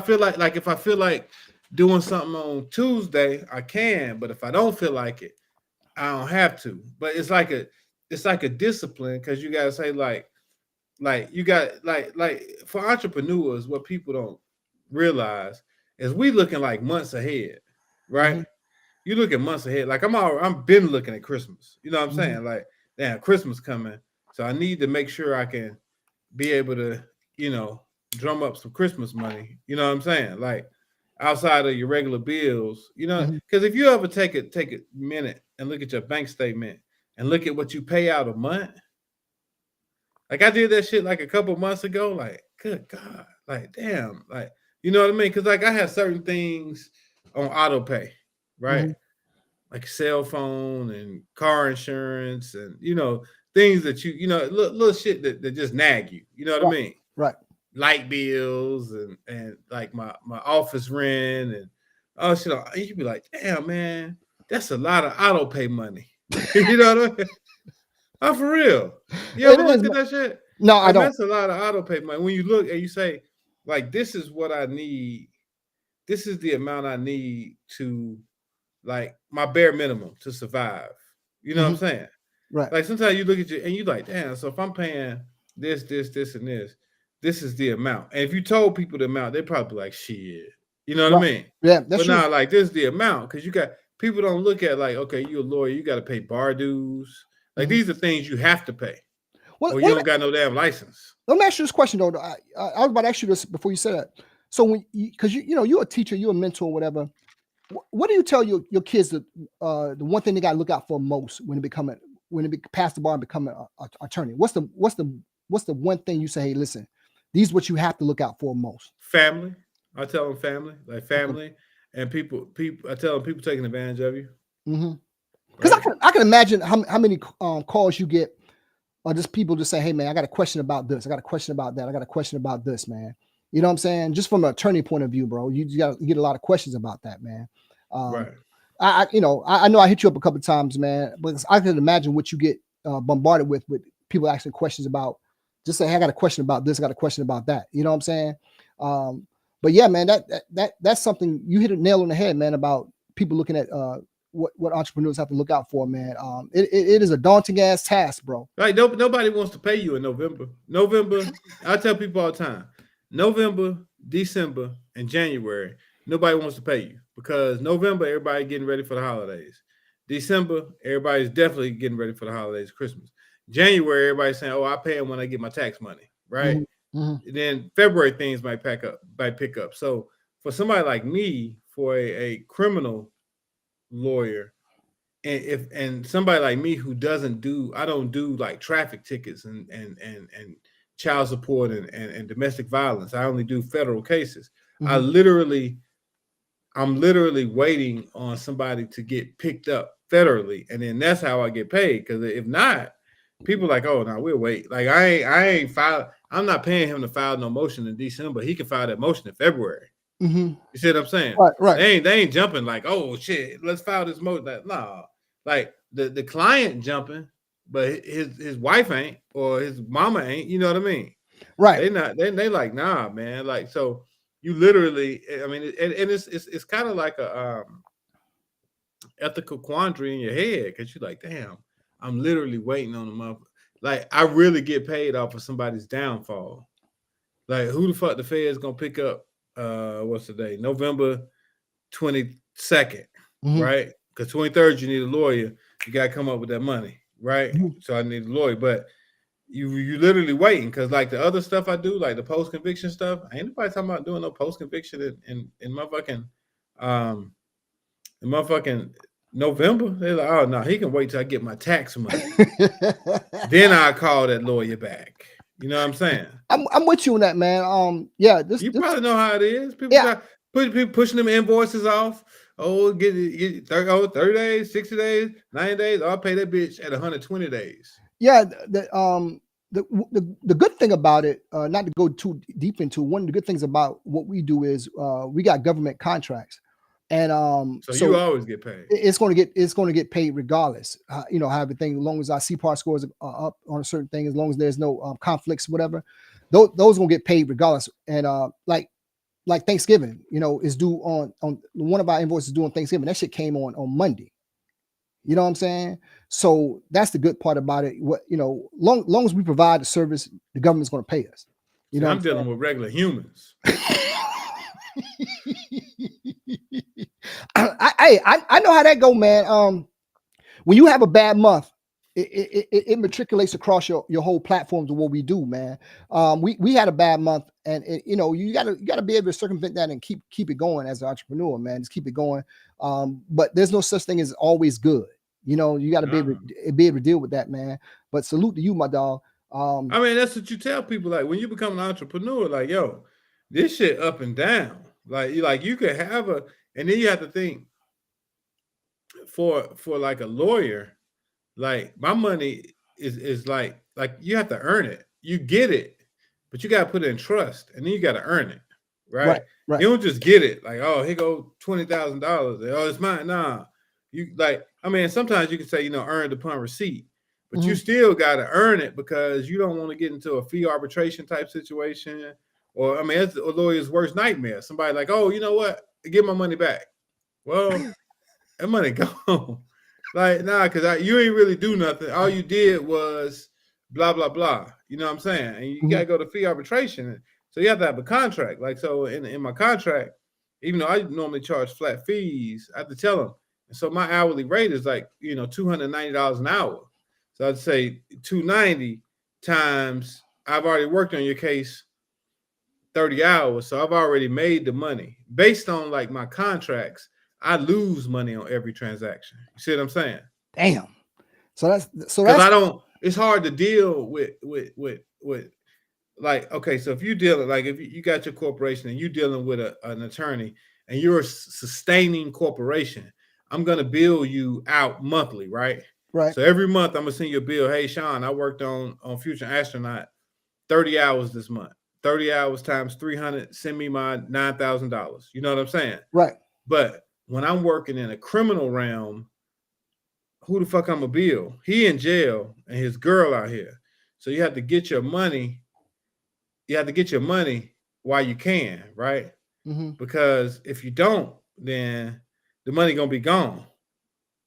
feel like doing something on Tuesday, I can. But if I don't feel like it, I don't have to. But it's like a discipline, because you gotta say like you got like for entrepreneurs, what people don't realize is we looking like months ahead, right? You look at months ahead. Like I'm been looking at Christmas. You know what I'm saying? Like, damn, Christmas coming. So I need to make sure I can be able to, drum up some Christmas money. You know what I'm saying? Like, outside of your regular bills, because if you ever take a minute and look at your bank statement and look at what you pay out a month. Like, I did that shit like a couple months ago. Like, good God, like, damn, like, you know what I mean? Because like I have certain things on auto pay, right? Like cell phone and car insurance and things that little shit that just nag you. You know what I mean? Right. Light bills and like my office rent and oh shit. And you be like, damn, man, that's a lot of auto pay money. You know what I mean? Oh, for real. You ever looked at that shit? No, I don't. That's a lot of auto pay money. When you look and you say, like, this is what I need. This is the amount I need to, like, my bare minimum to survive. You know what I'm saying? Right. Like, sometimes you look at you and you like, damn, so if I'm paying this, and this is the amount. And if you told people the amount, they'd probably be like, shit. You know what I mean? Yeah, that's true. Now, like, this is the amount, because people don't look at like, okay, you're a lawyer, you got to pay bar dues. Like, these are things you have to pay. Well, or you don't got no damn license. Let me ask you this question, though. I was about to ask you this before you said that. So when because you're a teacher, you're a mentor, whatever. What do you tell your kids the one thing they got to look out for most when they pass the bar and become an attorney? What's the one thing you say? Hey, listen, these are what you have to look out for most. Family. I tell them family, like family, and people. I tell them people taking advantage of you. Because I can imagine how many calls you get, or just people just say, hey man, I got a question about this, I got a question about that, I got a question about this, man. You know what I'm saying? Just from an attorney point of view, bro, you get a lot of questions about that, man. Right. I know I hit you up a couple of times, man, but I can imagine what you get bombarded with people asking questions about. Just say, hey, I got a question about this, I got a question about that. You know what I'm saying? But yeah, man, that's something you hit a nail on the head, man, about people looking at what entrepreneurs have to look out for, man. It is a daunting ass task, bro. Right. Nobody wants to pay you in November. I tell people all the time, November, December, and January, nobody wants to pay you, because November, everybody getting ready for the holidays. December, everybody's definitely getting ready for the holidays, Christmas. January, everybody's saying, oh, I pay them when I get my tax money, right? And then February, things might pick up. So for somebody like me, for a criminal lawyer, and somebody like me who I don't do like traffic tickets and child support and domestic violence. I only do federal cases. I'm literally waiting on somebody to get picked up federally, and then that's how I get paid. Because if not, people like, oh no, we'll wait. Like I ain't filed. I'm not paying him to file no motion in December. He can file that motion in February. You see what I'm saying? Right. They ain't jumping like, oh shit, let's file this motion. Nah, like the client jumping, but his wife ain't, or his mama ain't. You know what I mean? Right. They like, nah, man. Like, so you literally, I mean, and it's kind of like a ethical quandary in your head, because you're like, damn, I'm literally waiting on a month. Like, I really get paid off of somebody's downfall. Like, who the fuck the Fed's gonna pick up? What's the day? November 22nd, right? because 23rd you need a lawyer. You got to come up with that money, right? Mm-hmm. So I need a lawyer, but you literally waiting because like the other stuff I do, like the post conviction stuff, ain't nobody talking about doing no post conviction in motherfucking November. They're like, oh no, he can wait till I get my tax money. Then I call that lawyer back. You know what I'm saying? I'm with you on that, man. Yeah, you probably know how it is. People people pushing them invoices off. Oh, get 30 days, 60 days, 90 days. I'll pay that bitch at 120 days. Yeah, the good thing about it, not to go too deep into, one of the good things about what we do is we got government contracts, and so you always get paid. It's going to get paid regardless. You know, how everything, as long as our CPAR scores are up on a certain thing, as long as there's no conflicts, whatever, those gonna get paid regardless. And like Thanksgiving, you know, is due on one of our invoices due on Thanksgiving. That shit came on Monday. You know what I'm saying? So that's the good part about it. What, you know, long as we provide the service, the government's going to pay us. You know, I'm dealing with regular humans. I know how that go, man. When you have a bad month, it matriculates across your whole platform to what we do, man. We had a bad month, and you know, you gotta be able to circumvent that and keep it going as an entrepreneur, man. Just keep it going. But there's no such thing as always good. You know, you got to be able to deal with that, man. But salute to you, my dog. I mean, that's what you tell people. Like when you become an entrepreneur, like, yo, this shit up and down. Like you could have and then you have to think for like a lawyer, like my money is like you have to earn it. You get it, but you got to put it in trust, and then you got to earn it, right? You don't just get it like, oh, here go $20,000. Oh, it's mine. Nah. You like, I mean, sometimes you can say, you know, earned upon receipt, but you still got to earn it because you don't want to get into a fee arbitration type situation. Or, I mean, it's a lawyer's worst nightmare. Somebody like, oh, you know what? Give my money back. Well, that money gone. Like, nah, because you ain't really do nothing. All you did was blah, blah, blah. You know what I'm saying? And you got to go to fee arbitration. So you have to have a contract. Like, so in my contract, even though I normally charge flat fees, I have to tell them. And so my hourly rate is like, you know, $290 an hour. So I'd say 290 times I've already worked on your case 30 hours. So I've already made the money. Based on like my contracts, I lose money on every transaction. You see what I'm saying? Damn. So that's it's hard to deal with like, okay, so if you dealing, like if you got your corporation and you're dealing with an attorney and you're a sustaining corporation, I'm going to bill you out monthly, right? Right. So every month I'm going to send you a bill. Hey, Sean, I worked on Future Astronaut 30 hours this month. 30 hours times 300, send me my $9,000. You know what I'm saying? Right. But when I'm working in a criminal realm, who the fuck I'm a bill? He in jail and his girl out here. So you have to get your money. You have to get your money while you can, right? Mm-hmm. Because if you don't, then the money gonna be gone.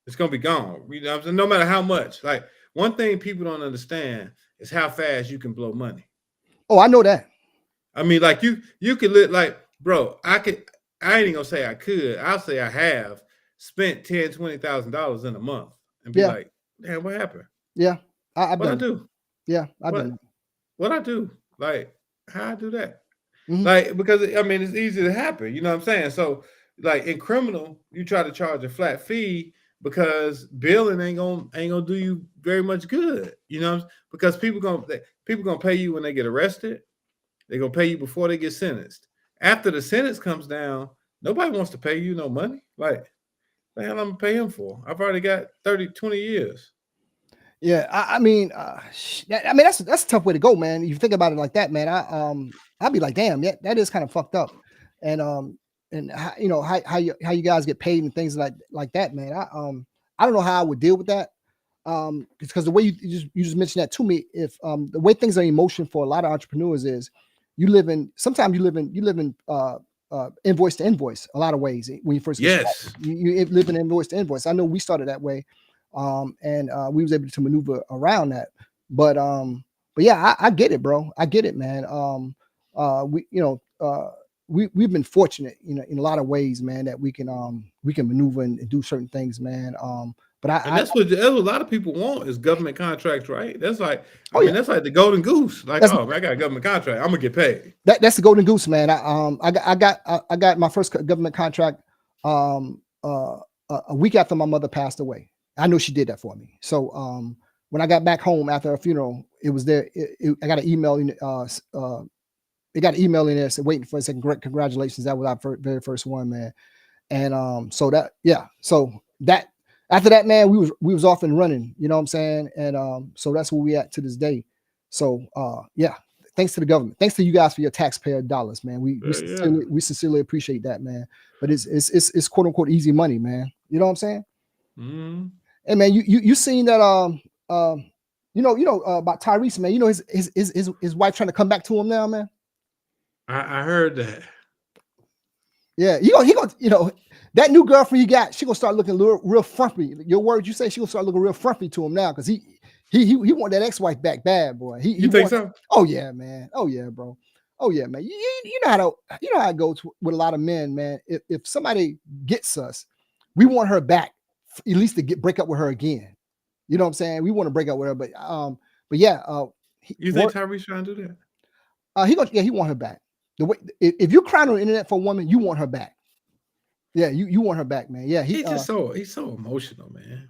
It's gonna be gone. You know what I'm saying? No matter how much. Like one thing people don't understand is how fast you can blow money. Oh, I know that. I mean, like you could live like, bro, I ain't even gonna say I could. I'll say I have spent $10,000-$20,000 in a month and be like, damn, what happened? Yeah. What I do? Yeah, I've done it. What I do? Like, how I do that? Mm-hmm. Like, because I mean, it's easy to happen. You know what I'm saying? So, like in criminal, you try to charge a flat fee because billing ain't gonna do you very much good. You know, because people gonna pay you when they get arrested. They're gonna pay you before they get sentenced. After the sentence comes down, nobody wants to pay you no money. Like, the hell I'm gonna pay him for? I've already got 20 years. Yeah, I mean, that's a tough way to go, man. You think about it like that, man. I'd be like, damn, yeah, that is kind of fucked up. And how, you know, how you guys get paid and things like that, man. I don't know how I would deal with that. Because the way you just mentioned that to me, if the way things are in motion for a lot of entrepreneurs is sometimes you live in invoice to invoice a lot of ways when you first get started. You live in invoice to invoice. I know we started that way. And we was able to maneuver around that, but yeah, I get it, bro. I get it, man. we've been fortunate, in a lot of ways, man, that we can maneuver and do certain things, man. But that's what a lot of people want is government contracts, right? That's like, that's like the golden goose. Like, man, I got a government contract, I'm gonna get paid. That's the golden goose, man. I got my first government contract a week after my mother passed away. I know she did that for me. So when I got back home after her funeral, it was there. I got an email. They got an email in there waiting for a second. Congratulations, that was our very first one, man. And so that after that, man, we was off and running. You know what I'm saying? And so that's where we at to this day. So thanks to the government, thanks to you guys for your taxpayer dollars, man. We sincerely appreciate that, man. But it's quote unquote easy money, man. You know what I'm saying? Mm-hmm. Hey, man, you seen that about Tyrese, man. You know his wife trying to come back to him now, man. I heard that. Yeah, he gonna that new girlfriend he got, she gonna start looking real frumpy. Your words, you say she gonna start looking real frumpy to him now because he want that ex-wife back bad, boy. You think so? Oh yeah, man. Oh yeah, bro. Oh yeah, man. You know how it goes with a lot of men, man. If somebody gets us, we want her back, at least to break up with her again. You know what I'm saying? We want to break up with her, but yeah. You think Tyrese trying to do that? He want her back. The way if you crying on the internet for a woman, you want her back. Yeah, you want her back, man. Yeah, he's so emotional, man.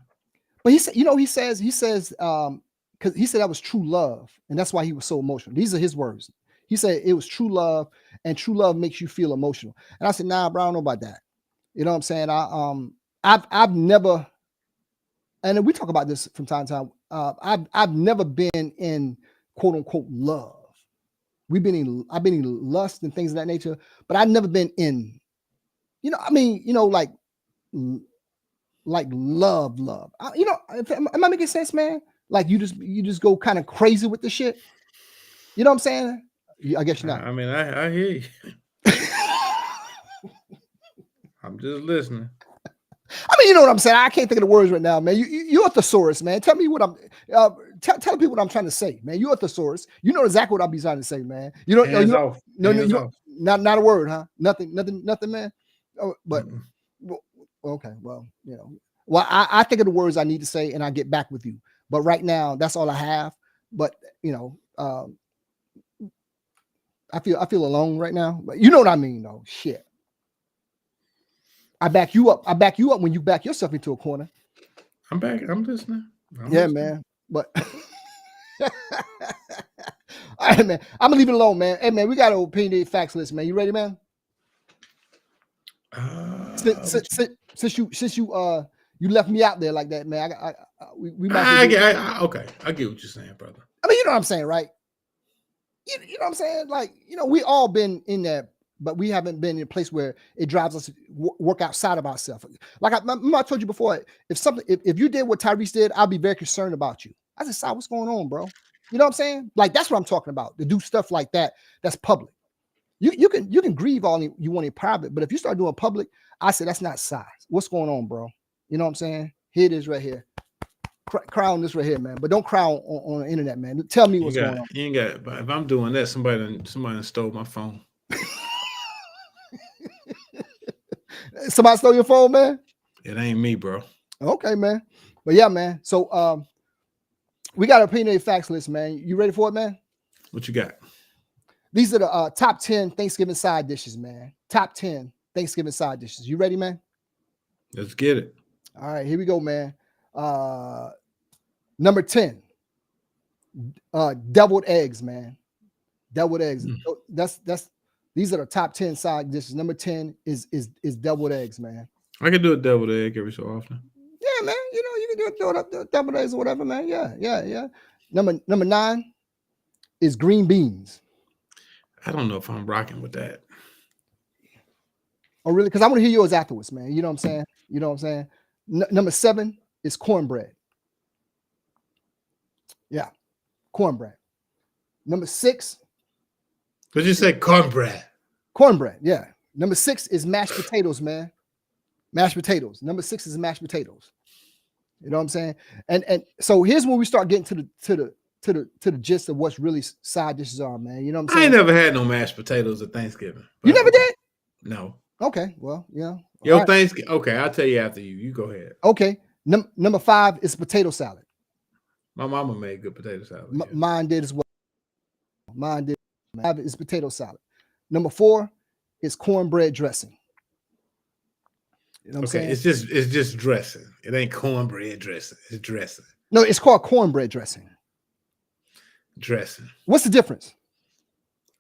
But he said, he says because he said that was true love, and that's why he was so emotional. These are his words. He said it was true love, and true love makes you feel emotional. And I said, nah, bro, I don't know about that. You know what I'm saying? I've never, and we talk about this from time to time. I've never been in quote unquote love. I've been in lust and things of that nature, but I've never been in, like love. Am I making sense, man? Like you just go kind of crazy with the shit. You know what I'm saying? I guess you're not. I mean, I hear you. I'm just listening. I mean, you know what I'm saying? I can't think of the words right now, man. You're a thesaurus, man. Tell me what I'm tell people what I'm trying to say, man. You're a thesaurus. You know exactly what I'll be trying to say, man. You don't not a word, huh? Nothing, man. Oh, but okay, well, I think of the words I need to say and I get back with you. But right now, that's all I have. But I feel alone right now. But you know what I mean, though. Shit. I back you up when you back yourself into a corner. I'm back. I'm listening. Man. But all right, man. I'm gonna leave it alone, man. Hey, man, we got an Opinionated-Facts List, man. You ready, man? Since you left me out there like that, man. Okay. I get what you're saying, brother. I mean, you know what I'm saying, right? You know what I'm saying? Like, we all been in there. But we haven't been in a place where it drives us to work outside of ourselves. Like I told you before, if you did what Tyrese did, I'll be very concerned about you. I said, "Si, what's going on, bro?" You know what I'm saying? Like that's what I'm talking about. To do stuff like that, that's public. You can grieve all you want in private, but if you start doing public, I said that's not size. What's going on, bro? You know what I'm saying? Here it is, right here. Cry on this right here, man. But don't cry on the internet, man. Tell me what's going on. You ain't got. But if I'm doing that, somebody stole my phone. Somebody stole your phone, man? It ain't me, bro. Okay, man. But yeah, man. So we got an Opinionated-Facts List, man. You ready for it, man? What you got? These are the top 10 Thanksgiving side dishes, man. Top 10 Thanksgiving side dishes. You ready, man? Let's get it. All right, here we go, man. Number 10. Deviled eggs, man. Deviled eggs. That's these are the top 10 side dishes. Number 10 is deviled eggs, man. I can do a deviled egg every so often. Yeah, man. You can do deviled eggs or whatever, man. Yeah. Number 9 is green beans. I don't know if I'm rocking with that. Oh, really? Because I want to hear yours afterwards, man. You know what I'm saying? Number 7 is cornbread. Yeah, cornbread. Number 6. Did you say cornbread? Cornbread, yeah. Number 6 is mashed potatoes, man. Mashed potatoes. Number 6 is mashed potatoes. You know what I'm saying? And so here's when we start getting to the gist of what's really side dishes are, man. You know what I'm saying? I ain't never had no mashed potatoes at Thanksgiving. You never did? No. Okay, well, yeah. Yo, right. Thanksgiving. Okay, I'll tell you after you. You go ahead. Okay. Number 5 is potato salad. My mama made good potato salad. Mine did as well. Mine did. 5 is potato salad. Number 4 is cornbread dressing. You know what I'm saying? It's just dressing. It ain't cornbread dressing. It's dressing. No, it's called cornbread dressing. Dressing. What's the difference?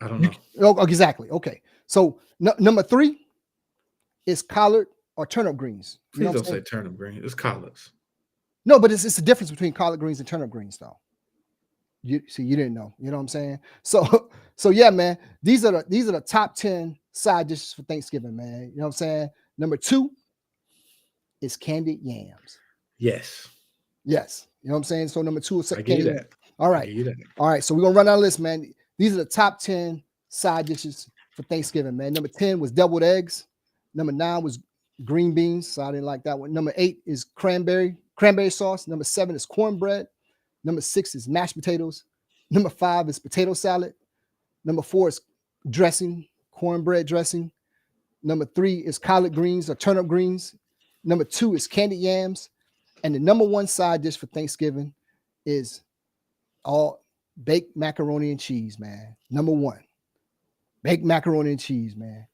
I don't know. Oh, exactly. Okay. So number 3 is collard or turnip greens. Please don't say turnip greens. It's collards. No, but it's the difference between collard greens and turnip greens, though. You didn't know. You know what I'm saying? So yeah, man. These are the top 10 side dishes for Thanksgiving, man. You know what I'm saying? Number 2 is candied yams. Yes. Yes. You know what I'm saying? So number 2 is candied yams. All right. All right. So we're gonna run down the list, man. These are the top 10 side dishes for Thanksgiving, man. Number 10 was deviled eggs. Number 9 was green beans. So I didn't like that one. Number 8 is cranberry sauce. Number 7 is cornbread. Number 6 is mashed potatoes. Number 5 is potato salad. Number 4 is dressing, cornbread dressing. Number 3 is collard greens or turnip greens. Number 2 is candied yams. And the number 1 side dish for Thanksgiving is all baked macaroni and cheese, man. Number 1, baked macaroni and cheese, man.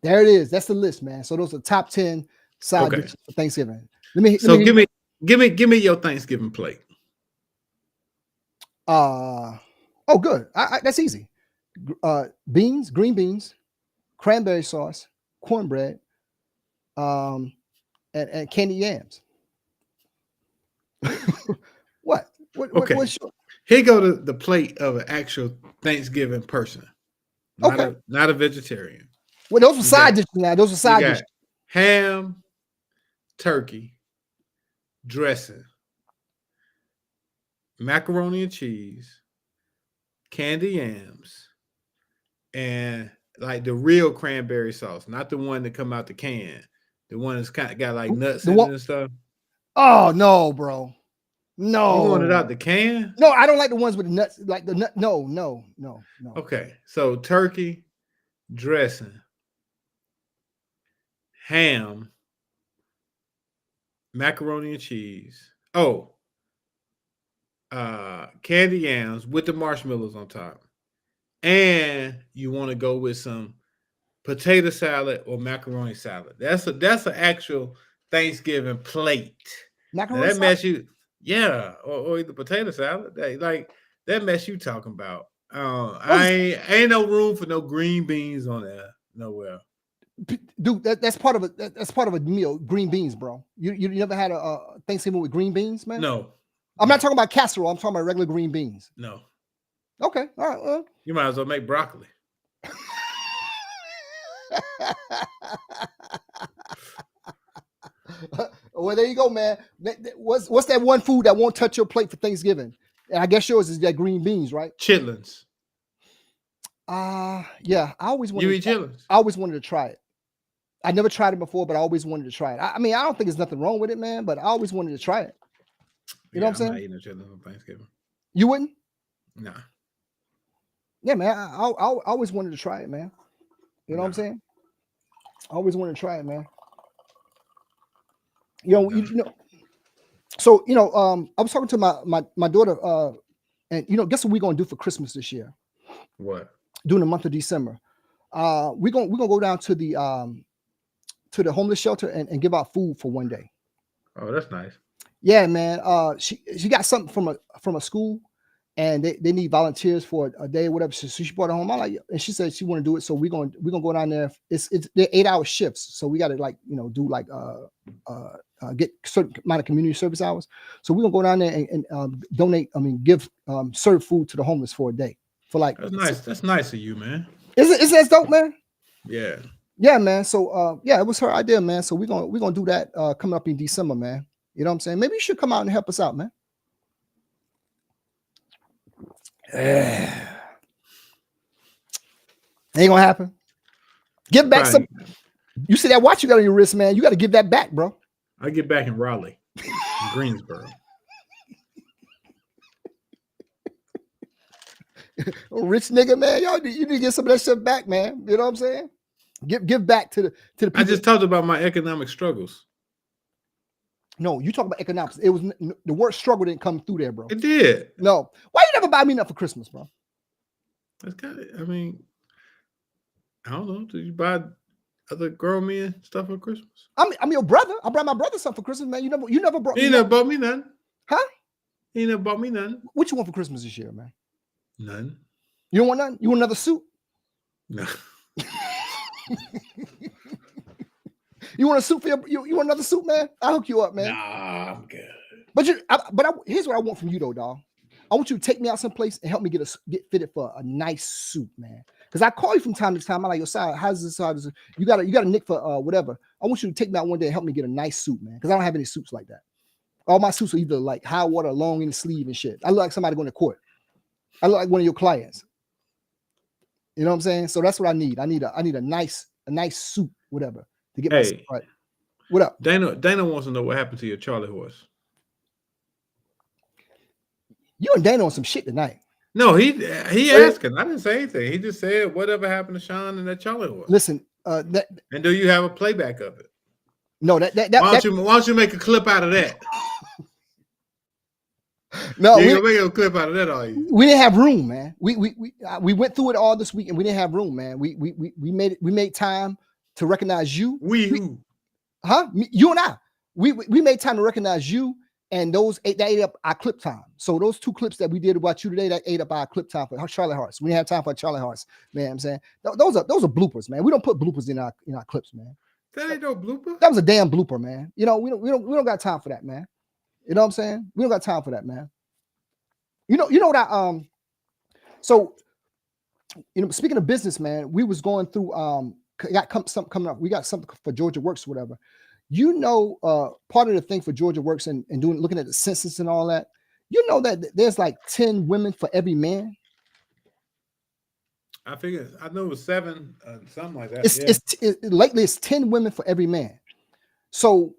There it is. That's the list, man. So those are the top 10 side dishes for Thanksgiving. Give me your Thanksgiving plate. Good. That's easy. Green beans, cranberry sauce, cornbread, and candied yams. What? Okay. Here go to the plate of an actual Thanksgiving person. Not a vegetarian. Well, those are side dishes now. Those are side dishes. Ham, turkey, dressing, macaroni and cheese, candy yams, and like the real cranberry sauce, not the one that come out the can. The one that's kind of got like nuts in it and stuff. Oh no, bro. No. You want it out the can? No, I don't like the ones with the nuts, like the nut. No. Okay. So turkey, dressing, ham, macaroni and cheese. Candy yams with the marshmallows on top. And you want to go with some potato salad or macaroni salad. That's an actual Thanksgiving plate. Macaroni that mess you, or the potato salad. That mess you talking about. I ain't no room for no green beans on there nowhere. Dude, that's part of a meal. Green beans, bro. You never had a Thanksgiving with green beans, man? No. I'm not talking about casserole. I'm talking about regular green beans. No. Okay. All right. Well, you might as well make broccoli. Well, there you go, man. What's that one food that won't touch your plate for Thanksgiving? And I guess yours is that green beans, right? Chitlins. Yeah. I always wanted. You eat chitlins? I always wanted to try it. I never tried it before, but I always wanted to try it. I mean, I don't think there's nothing wrong with it, man. But I always wanted to try it. You know what I'm saying? I'm not eating chitlins on Thanksgiving. You wouldn't? Nah. Yeah, man. I always wanted to try it, man. You know what I'm saying? I always wanted to try it, man. You know. So I was talking to my daughter, and guess what we're gonna do for Christmas this year? What? During the month of December, we're gonna go down to the homeless shelter and give out food for one day. Oh, that's nice. Yeah, man. She got something from a school, and they need volunteers for a day or whatever. So she brought it home. And she said she want to do it. So we're gonna go down there. They're 8-hour shifts, so we got to do get certain amount of community service hours. So we're gonna go down there and donate. Give serve food to the homeless for a day. That's nice. That's nice of you, man. Isn't that dope, man? Yeah. Yeah, man. So it was her idea, man. So we're gonna do that coming up in December, man. You know what I'm saying? Maybe you should come out and help us out, man. Ain't gonna happen. Give back some. You see that watch you got on your wrist, man? You got to give that back, bro. I get back in Raleigh, in Greensboro. Rich nigga, man. Y'all, you need to get some of that shit back, man. You know what I'm saying? Give back to the people. I just talked about my economic struggles. No, you talk about economics. It was the word struggle didn't come through there, bro. It did. No. Why you never buy me nothing for Christmas, bro? That's kind of, I mean, I don't know. Did you buy other grown men stuff for Christmas? I'm your brother. I brought my brother something for Christmas, man. You never brought me. You never bought me nothing. Huh? You never bought me nothing. What you want for Christmas this year, man? None. You don't want nothing? You want another suit? No. You want a suit for you want another suit, man? I'll hook you up, man. Nah, I'm good. But here's what I want from you though, dog. I want you to take me out someplace and help me get fitted for a nice suit, man. Because I call you from time to time. I'm like, yo, side, how's this? You got a nick for whatever. I want you to take me out one day and help me get a nice suit, man. Because I don't have any suits like that. All my suits are either like high water, long in the sleeve and shit. I look like somebody going to court. I look like one of your clients. You know what I'm saying? So that's what I need. I need a nice suit, whatever, to get my suit right. What up? Dana wants to know what happened to your Charlie horse. You and Dana on some shit tonight. No, he asking. I didn't say anything. He just said whatever happened to Sean and that Charlie horse. Listen, and do you have a playback of it? No, why don't you make a clip out of that? No, you ain't gonna make a clip out of that, are you? We didn't have room, man. We went through it all this week and we didn't have room, man. We made time to recognize you. Who? Huh? You and I. We made time to recognize you, and that ate up our clip time. So those two clips that we did about you today, that ate up our clip time for Charlie Horse. We didn't have time for Charlie Horse, man. I'm saying those are bloopers, man. We don't put bloopers in our clips, man. That ain't no blooper. That was a damn blooper, man. You know, we don't got time for that, man. You know what I'm saying? We don't got time for that, man. You know what so speaking of business, man, we was going through something coming up. We got something for Georgia Works, whatever. Part of the thing for Georgia Works and looking at the census and all that, you know that there's like 10 women for every man. I know it was 7, something like that. Lately it's 10 women for every man. So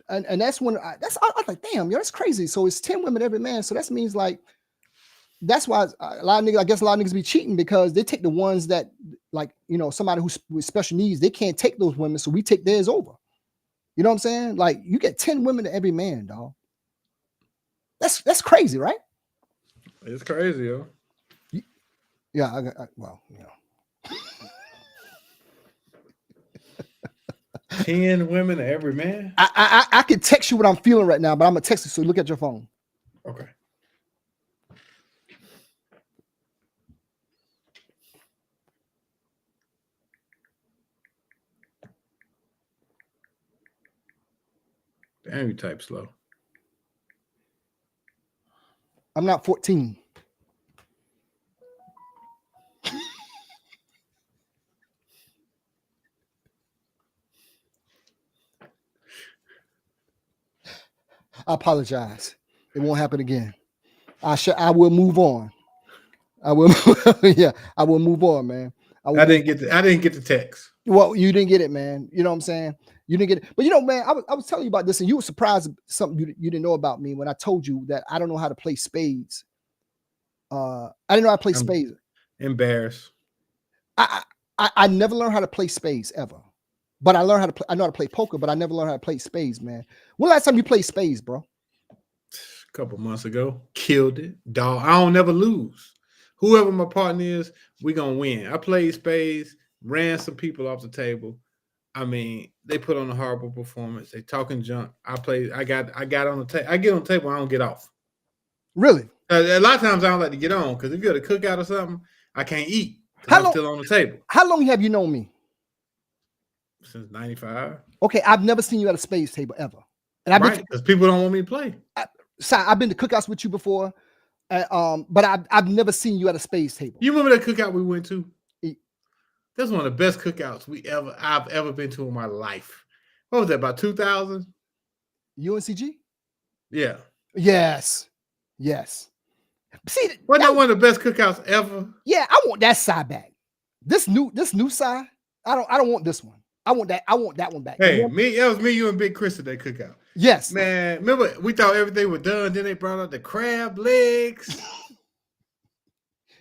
and that's when I was like, damn, yo, that's crazy. So it's 10 women every man. So that means like, that's why a lot of niggas be cheating, because they take the ones that, like, somebody who's with special needs, they can't take those women. So we take theirs over. You know what I'm saying? Like, you get 10 women to every man, dog. That's crazy, right? It's crazy, yo. Yeah, well, 10 women to every man. I can text you what I'm feeling right now, but I'm gonna text you, so look at your phone. Okay. Damn, you type slow. I'm not 14. I apologize. It won't happen again. I will move on. I will move on, man. I didn't get the text. Well, you didn't get it, man. You know what I'm saying? You didn't get it. But man, I was telling you about this, and you were surprised at something you didn't know about me when I told you that I don't know how to play spades. I didn't know how to play spades. Embarrassed. I never learned how to play spades ever. But I know how to play poker, but I never learned how to play spades, man. When last time you played spades, bro? A couple months ago. Killed it. Dog. I don't never lose. Whoever my partner is, we gonna win. I played spades, ran some people off the table. I mean, they put on a horrible performance. They talking junk. I got on the table. I get on the table, I don't get off. Really? A lot of times I don't like to get on, because if you're at a cookout or something, I can't eat. I'm still on the table. How long have you known me? Since 95. Okay, I've never seen you at a spades table ever. And because people don't want me to play. I've been to cookouts with you before, but I've never seen you at a spades table. You remember that cookout we went to? That's one of the best cookouts I've ever been to in my life. What was that, about 2000? UNCG? Yeah. Yes. See, wasn't that one of the best cookouts ever? Yeah, I want that side back. This new side, I don't want this one. I want that one back. Hey, that was me, you, and Big Chris at that cookout. Yes. Man, remember we thought everything was done, then they brought out the crab legs.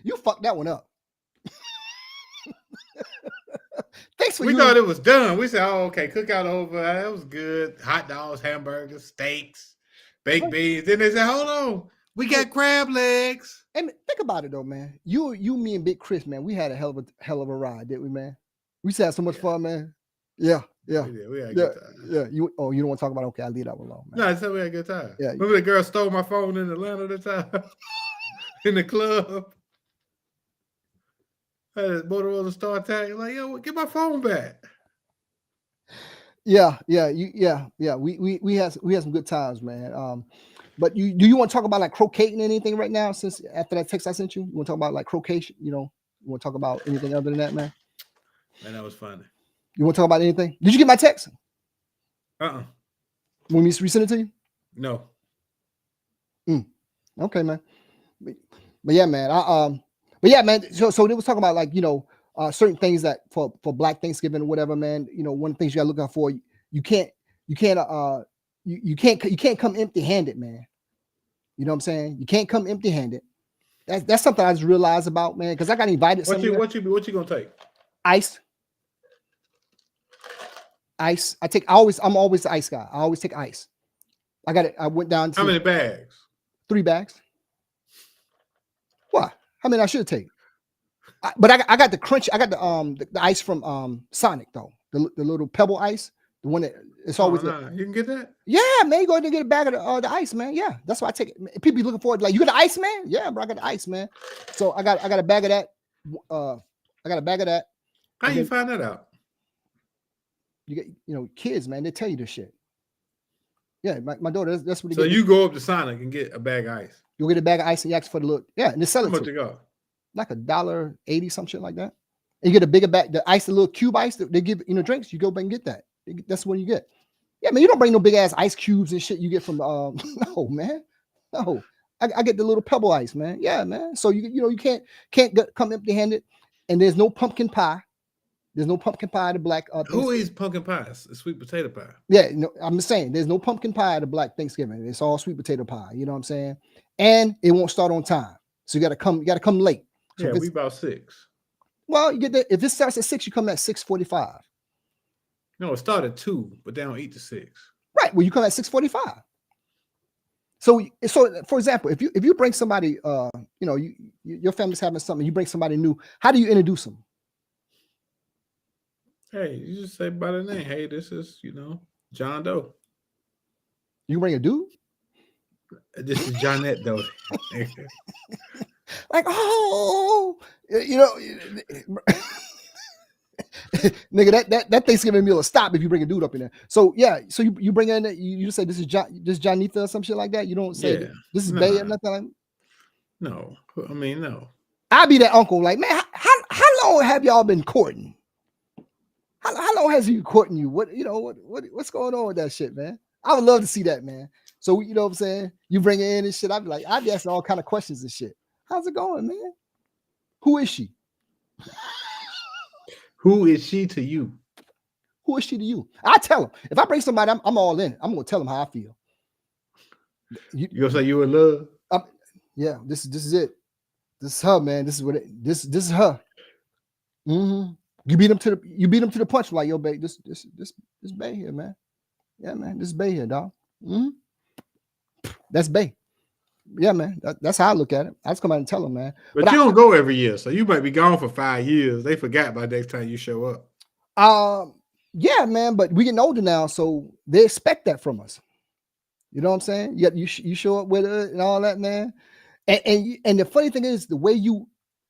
You fucked that one up. Thanks for we thought it was done. We said, "Oh, okay, cookout over. That was good. Hot dogs, hamburgers, steaks, baked beans." Then they said, "Hold on, we got crab legs." And think about it though, man. You, me, and Big Chris, man. We had a hell of a ride, didn't we, man? We just had so much fun, man. Yeah. We had a good time. Yeah. You don't want to talk about? Okay, I'll leave that one alone, man. No, I said we had a good time. Yeah. Remember the girl stole my phone in Atlanta the time in the club. I had a Motorola Star Tag. Like, yo, get my phone back. Yeah. We had some good times, man. But do you want to talk about like croqueting anything right now? Since after that text I sent you, you want to talk about like croquation? You want to talk about anything other than that, man? Man, that was funny. You want to talk about anything? Did you get my text? Want me to resend it to you? No. Okay, man. But yeah, man. So they was talking about like certain things that for Black Thanksgiving or whatever, man. One of the things you gotta look out for. You can't come empty-handed, man. You know what I'm saying? You can't come empty-handed. That's something I just realized about, man, because I got invited. What you gonna take? Ice. I'm always the ice guy. I always take ice. I went down to how many bags? 3 bags. What? How many I should take? But I got the crunch. I got the ice from Sonic though. The little pebble ice. The one that it's always. You can get that. Yeah, man. You go ahead and get a bag of the ice, man. Yeah, that's why I take it. People be looking forward to, like, you got the ice, man. Yeah, bro, I got the ice, man. So I got a bag of that. I got a bag of that. How you find that out? You get kids, man. They tell you this shit. Yeah, my daughter. That's what. So you go up to Sonic and get a bag of ice. You'll get a bag of ice and you ask for the look. Yeah, and they sell it. How much it go? Like $1.80, some shit like that. And you get a bigger bag, the ice, the little cube ice that they give drinks. You go back and get that. That's what you get. Yeah, man. You don't bring no big ass ice cubes and shit. You get from no, man. No, I get the little pebble ice, man. Yeah, man. So you can't come empty handed. And there's no pumpkin pie. There's no pumpkin pie at the Black. Who eats pumpkin pie? It's sweet potato pie. Yeah, I'm just saying there's no pumpkin pie at the Black Thanksgiving. It's all sweet potato pie. You know what I'm saying? And it won't start on time, so you got to come late. So yeah, we about 6. Well, you get that. If it starts at 6, you come at 6:45. No, it started at 2, but they don't eat to 6. Right. Well, you come at 6:45. So for example, if you bring somebody, your family's having something, you bring somebody new. How do you introduce them? Hey, you just say by the name. Hey, this is John Doe. You bring a dude. This is Johnette Doe. Like, nigga, that Thanksgiving meal will stop if you bring a dude up in there. So yeah, so you bring in, you just say this is Johnitha or some shit like that. You don't say this is Bay or nothing like. No, I mean no. I'll be that uncle. Like, man, how long have y'all been courting? How long has he courting you? What's going on with that shit, man? I would love to see that, man. So you know what I'm saying? You bring it in and shit. I'd be asking all kind of questions and shit. How's it going, man? Who is she? Who is she to you? Who is she to you? I tell him. If I bring somebody, I'm all in. I'm gonna tell them how I feel. You gonna say you in love? Yeah, this is it. This is her, man. This is her. Mm-hmm. You beat them to the punch, like, yo, babe, this Bay here, man. Yeah, man, this is Bay here, dog. Mm-hmm. That's Bay. Yeah, man. That's how I look at it. I just come out and tell them, man. But you don't go every year, so you might be gone for 5 years. They forgot by next time you show up. Yeah, man. But we getting older now, so they expect that from us. You know what I'm saying? You show up with her and all that, man. And the funny thing is the way you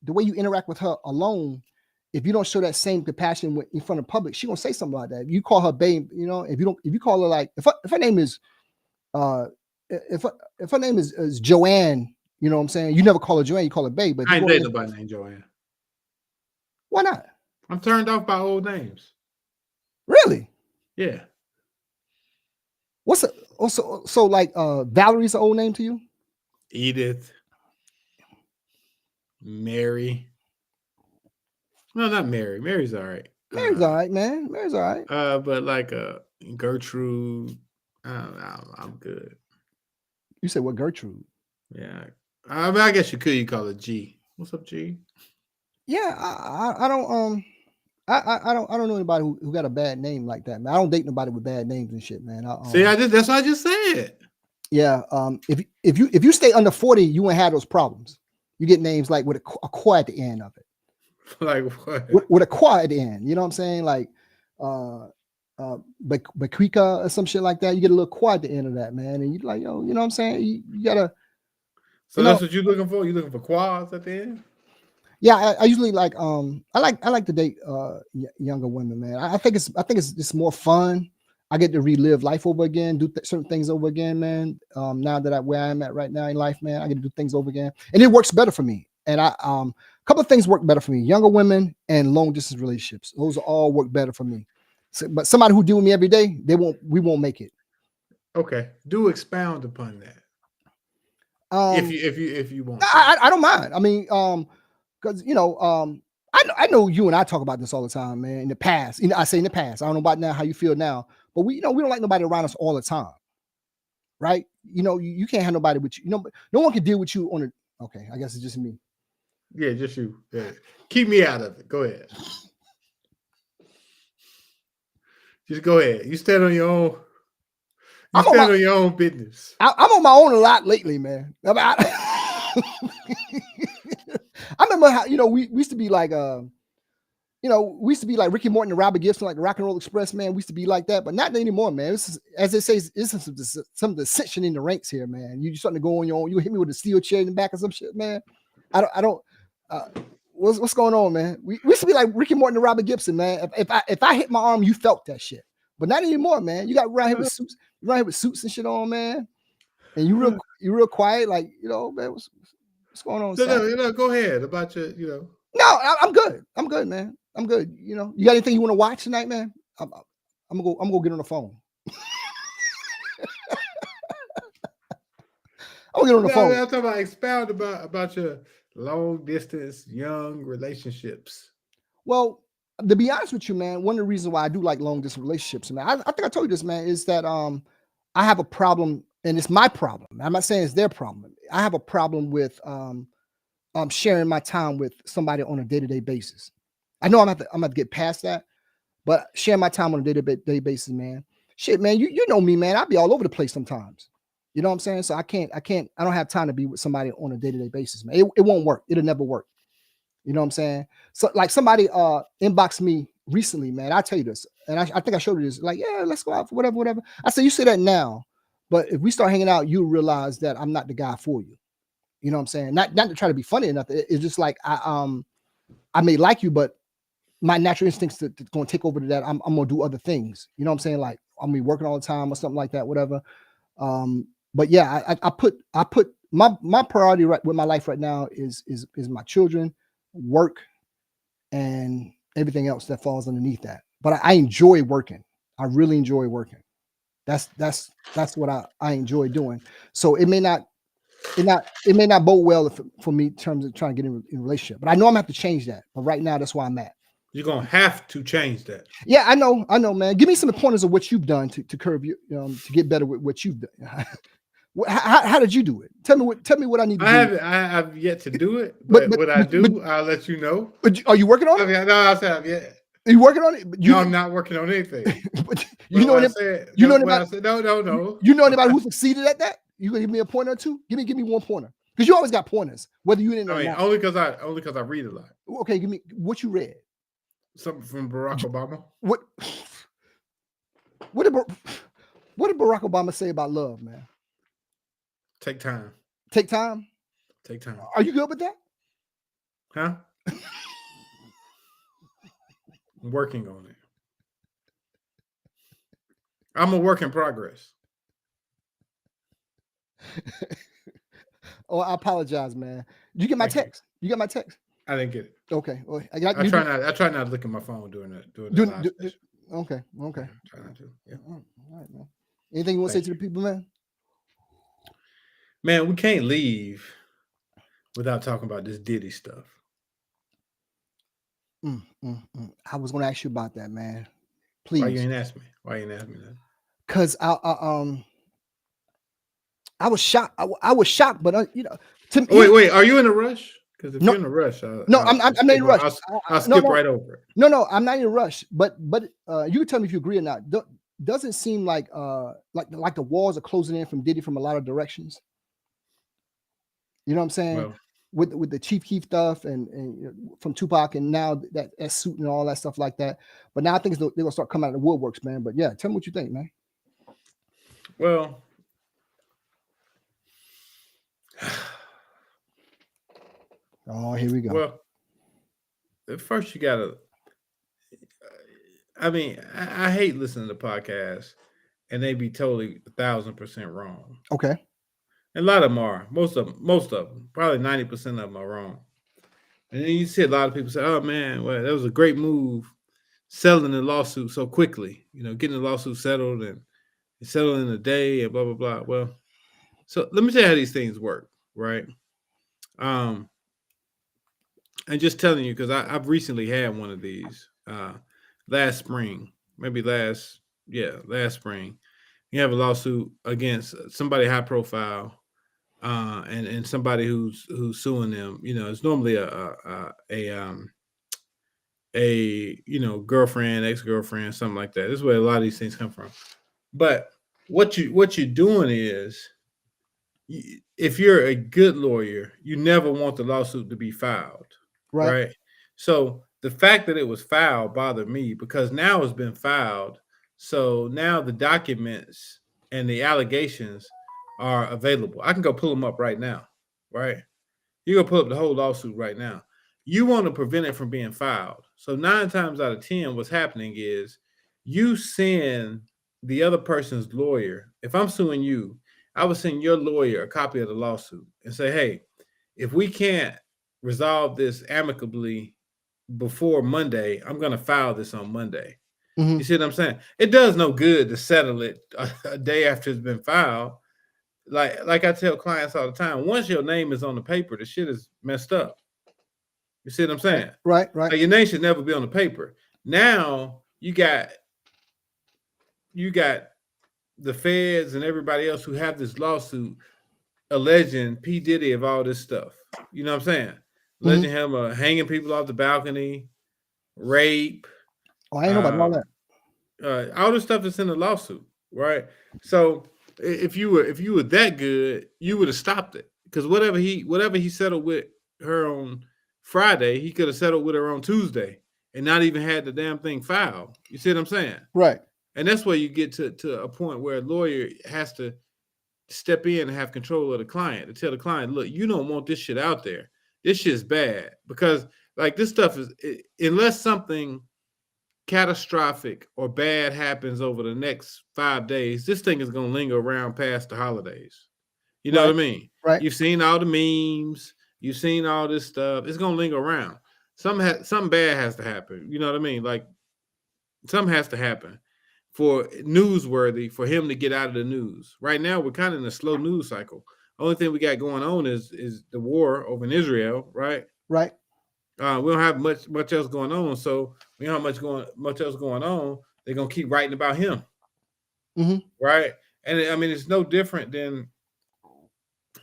interact with her alone. If you don't show that same compassion in front of public, she gonna say something like that. If you call her babe, if you call her like, if her name is, if her name is Joanne, you know what I'm saying? You never call her Joanne, you call her babe. But I ain't dating nobody named Joanne. Why not? I'm turned off by old names. Really? Yeah. So like Valerie's an old name to you? Edith. Mary. No, not Mary. Mary's all right. Mary's all right, man. Mary's all right. But like Gertrude, I'm good. You said what, Gertrude? Yeah. I mean, I guess you could call her G. What's up, G? Yeah, I don't know anybody who got a bad name like that, man. I don't date nobody with bad names and shit, man. That's what I just said. Yeah. If you stay under 40, you won't have those problems. You get names like with a qua at the end of it. Like what? With a qua at the end. You know what I'm saying? Like Bakwika or some shit like that. You get a little qua at the end of that, man. And you're like, yo, you know what I'm saying? You gotta. So that's what you're looking for? You're looking for quads at the end? Yeah, I usually like I like to date younger women, man. I think it's just more fun. I get to relive life over again, do certain things over again, man. Now that where I'm at right now in life, man, I get to do things over again, and it works better for me. And a couple of things work better for me: younger women and long distance relationships. Those all work better for me. So, but somebody who deal with me every day, we won't make it. Okay, do expound upon that. If you want, I don't mind. I mean, because I know you and I talk about this all the time, man. In the past, I say in the past. I don't know about now how you feel now, but we don't like nobody around us all the time, right? You can't have nobody with you. No one can deal with you on a. Okay, I guess it's just me. Yeah, just you. Yeah. Keep me out of it. Go ahead. Just go ahead. You stand on your own. You stand on your own business. I'm on my own a lot lately, man. I remember how we used to be like we used to be like Ricky Morton and Robert Gibson, like Rock and Roll Express, man. We used to be like that, but not anymore, man. This is, as they say, this is some dissension in the ranks here, man. You starting to go on your own. You hit me with a steel chair in the back or some shit, man. I don't. What's going on, man? We used to be like Ricky Morton and Robert Gibson, man. If I hit my arm, you felt that shit, but not anymore, man. You got around here with suits, and shit on, man. And you real quiet, like man. What's going on? No, go ahead about your, No, I'm good. I'm good, man. I'm good. You got anything you want to watch tonight, man? I'm gonna go get on the phone. I'm gonna get on the phone. I'm talking about expound about your long distance young relationships. Well, to be honest with you, man, one of the reasons why I do like long distance relationships, man, I think I told you this, man, is that I have a problem, and it's my problem. I'm not saying it's their problem. I have a problem with sharing my time with somebody on a day-to-day basis. I know I'm gonna get past that, but sharing my time on a day-to-day basis, man. Shit, man, you know me, man. I'll be all over the place sometimes. You know what I'm saying? So I don't have time to be with somebody on a day-to-day basis, man. It won't work. It'll never work. You know what I'm saying? So like somebody inboxed me recently, man. I tell you this, and I think I showed you this. Like, yeah, let's go out for whatever. I said, you say that now, but if we start hanging out, you'll realize that I'm not the guy for you. You know what I'm saying? Not to try to be funny or nothing. It's just like I may like you, but my natural instincts to going to take over to that. I'm gonna do other things. You know what I'm saying? Like I'm gonna be working all the time or something like that, whatever. But yeah, I put my priority right with my life right now is my children, work, and everything else that falls underneath that. But I enjoy working. I really enjoy working. That's what I enjoy doing. So it may not bode well for me in terms of trying to get in a relationship. But I know I'm gonna have to change that. But right now, that's where I'm at. You're gonna have to change that. Yeah, I know, man. Give me some pointers of what you've done to curb you, to get better with what you've done. How did you do it? Tell me what I need to do. I have yet to do it, but what I do, I'll let you know. But are you working on it? No, I said yeah. Are you working on it? No, I'm not working on anything. You know anybody who succeeded at that? You gonna give me a pointer or two? Give me one pointer, because you always got pointers, whether you didn't. Only because I read a lot. Okay, give me what you read. Something from Barack Obama. What did Barack Obama say about love, man? Take time. Take time. Take time. Are you good with that? Huh? I'm working on it. I'm a work in progress. Oh, I apologize, man. Did you get my text? You got my text? I didn't get it. Okay. Well, I try not to look at my phone during the live session. Okay. Try not to. Yeah. All right, man. Anything you want to say to the people, man? Man, we can't leave without talking about this Diddy stuff. I was going to ask you about that, man. Please. Why you ain't ask me? That? Because I was shocked. I was shocked, but wait. Are you in a rush? Because if you're in a rush, I'm not in a rush. I'll skip right over it. No, I'm not in a rush. But you can tell me if you agree or not. Doesn't seem like the walls are closing in from Diddy from a lot of directions. You know what I'm saying? Well, with the Chief Keef stuff and from Tupac and now that suit and all that stuff like that. But now I think they're gonna start coming out of the woodworks, man. But yeah, tell me what you think, man. Well, oh, here we go. Well, at first you gotta. I mean, I hate listening to podcasts, and they be totally 1,000% wrong. Okay. And a lot of them are. Most of them, probably 90% of them are wrong. And then you see a lot of people say, "Oh man, well, that was a great move, settling the lawsuit so quickly. Getting the lawsuit settled and settled in a day and blah blah blah." Well, so let me tell you how these things work, right? And just telling you because I've recently had one of these last spring, last spring. You have a lawsuit against somebody high profile, and somebody who's suing them. It's normally a girlfriend, ex-girlfriend, something like that. This is where a lot of these things come from. But what you're doing is, if you're a good lawyer, you never want the lawsuit to be filed, right? So the fact that it was filed bothered me because now it's been filed. So now the documents and the allegations are available. I can go pull them up right now, right? You go pull up the whole lawsuit right now. You want to prevent it from being filed. So 9 times out of 10, what's happening is you send the other person's lawyer. If I'm suing you, I would send your lawyer a copy of the lawsuit and say, hey, if we can't resolve this amicably before Monday, I'm going to file this on Monday. Mm-hmm. You see what I'm saying? It does no good to settle it a day after it's been filed. Like I tell clients all the time, once your name is on the paper, the shit is messed up. You see what I'm saying? Right. Like your name should never be on the paper. Now you got the feds and everybody else who have this lawsuit alleging P. Diddy of all this stuff. You know what I'm saying? Alleging him hanging people off the balcony, rape. Oh, I ain't know about all that. All the stuff that's in the lawsuit, right? So if you were that good, you would have stopped it. Because whatever he settled with her on Friday, he could have settled with her on Tuesday and not even had the damn thing filed. You see what I'm saying? Right. And that's where you get to a point where a lawyer has to step in and have control of the client to tell the client, look, you don't want this shit out there. This shit's bad. Because like this stuff is, unless something catastrophic or bad happens over the next 5 days, this thing is going to linger around past the holidays. You know what I mean? Right. You've seen all the memes. You've seen all this stuff. It's going to linger around. Something bad has to happen. You know what I mean? Like something has to happen for newsworthy for him to get out of the news. Right now, we're kind of in a slow news cycle. Only thing we got going on is the war over in Israel, right? Right. We don't have much else going on, so we don't have much else going on. They're gonna keep writing about him, right? And I mean, it's no different than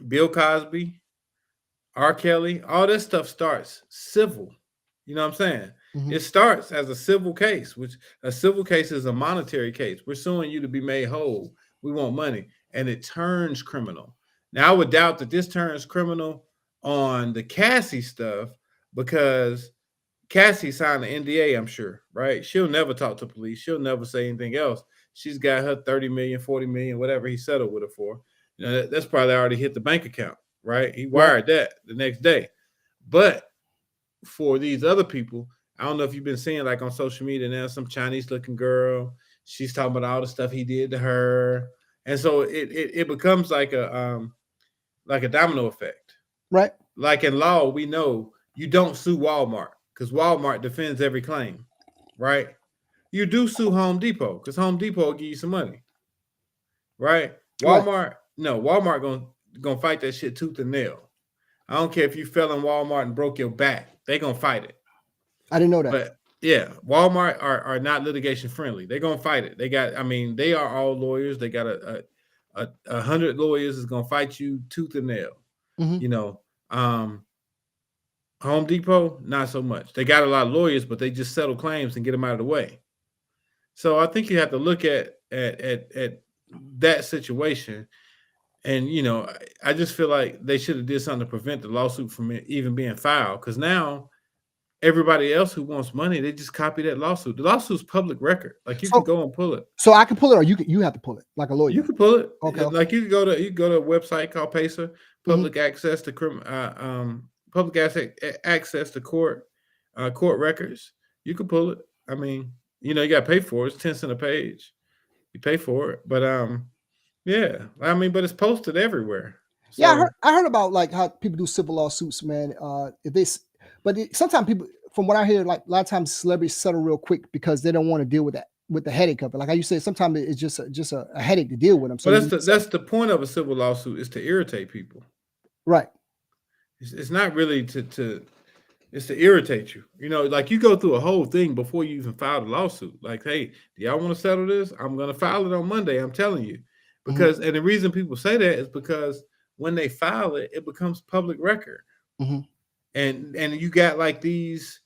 Bill Cosby, R. Kelly. All this stuff starts civil. You know what I'm saying? It starts as a civil case, which a civil case is a monetary case. We're suing you to be made whole. We want money, and it turns criminal. Now, I would doubt that this turns criminal on the Cassie stuff because Cassie signed an NDA, I'm sure, right? She'll never talk to police. She'll never say anything else. She's got her 30 million, 40 million, whatever he settled with her for. You know, that's probably already hit the bank account, right? He wired that the next day. But for these other people, I don't know if you've been seeing like on social media now, some Chinese looking girl, she's talking about all the stuff he did to her. And so it becomes like a domino effect. Right. Like in law, we know you don't sue Walmart because Walmart defends every claim, right? You do sue Home Depot because Home Depot will give you some money, right? Walmart, no, Walmart gonna fight that shit tooth and nail. I don't care if you fell in Walmart and broke your back, they gonna fight it. I didn't know that. But yeah, Walmart are not litigation friendly. They're gonna fight it. They are all lawyers. They got 100 lawyers is gonna fight you tooth and nail. You know, Home Depot, not so much. They got a lot of lawyers, but they just settle claims and get them out of the way. So I think you have to look at that situation. And, you know, I just feel like they should have did something to prevent the lawsuit from even being filed. Because now everybody else who wants money, they just copy that lawsuit. The lawsuit's public record. Like you can go and pull it. So I can pull it, or you have to pull it like a lawyer. You can pull it. Okay. Like you can go to a website called PACER, public access to public access to court records. You can pull it. I mean, you know, you got to pay for it. It's 10 cents a page. You pay for it, but yeah. I mean, but it's posted everywhere. So, yeah, I heard about like how people do civil lawsuits, man. Sometimes people, from what I hear, like a lot of times celebrities settle real quick because they don't want to deal with the headache of it. Like how you said, sometimes it's just a headache to deal with them. So that's the point of a civil lawsuit, is to irritate people. Right. It's not really it's to irritate you. You know, like you go through a whole thing before you even file the lawsuit. Like, hey, do y'all want to settle this? I'm going to file it on Monday. I'm telling you. Because, and the reason people say that is because when they file it, it becomes public record. And you got like these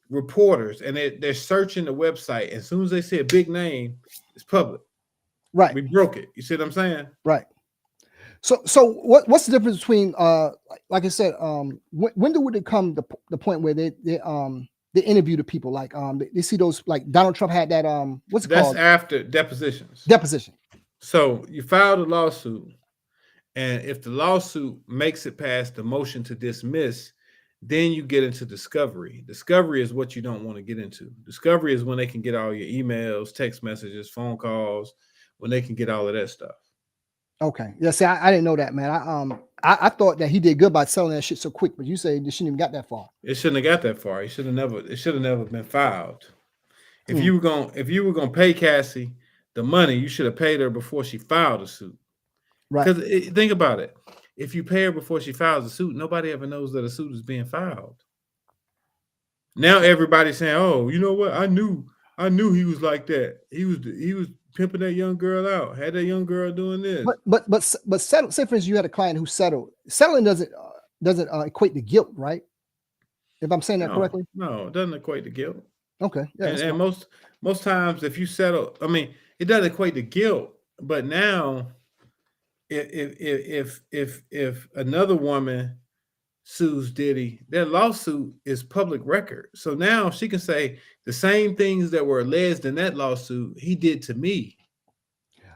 reporters, and they're searching the website. As soon as they see a big name, it's public. Right. We broke it. You see what I'm saying? Right. So what's the difference between like I said, when would it come the point where they interview the people, like they see those, like Donald Trump had that what's it called? That's after depositions. Deposition. So you filed a lawsuit, and if the lawsuit makes it past the motion to dismiss, then you get into discovery. Discovery is what you don't want to get into. Discovery is when they can get all your emails, text messages, phone calls, when they can get all of that stuff. Okay. Yeah. See, I didn't know that, man. I thought that he did good by selling that shit so quick, but you say they shouldn't even got that far. It shouldn't have got that far. It should have never been filed. If you were gonna pay Cassie the money, you should have paid her before she filed the suit. Right. Because think about it. If you pay her before she files a suit, nobody ever knows that a suit is being filed. Now everybody's saying, "Oh, you know what? I knew he was like that. He was pimping that young girl out. Had that young girl doing this." But settle. Say for instance, you had a client who settled. Settling doesn't equate to guilt, right? If I'm saying that correctly. No, it doesn't equate to guilt. Okay. Yeah, and most times, if you settle, I mean, it doesn't equate to guilt. But now, if another woman sues Diddy, their lawsuit is public record. So now she can say the same things that were alleged in that lawsuit he did to me.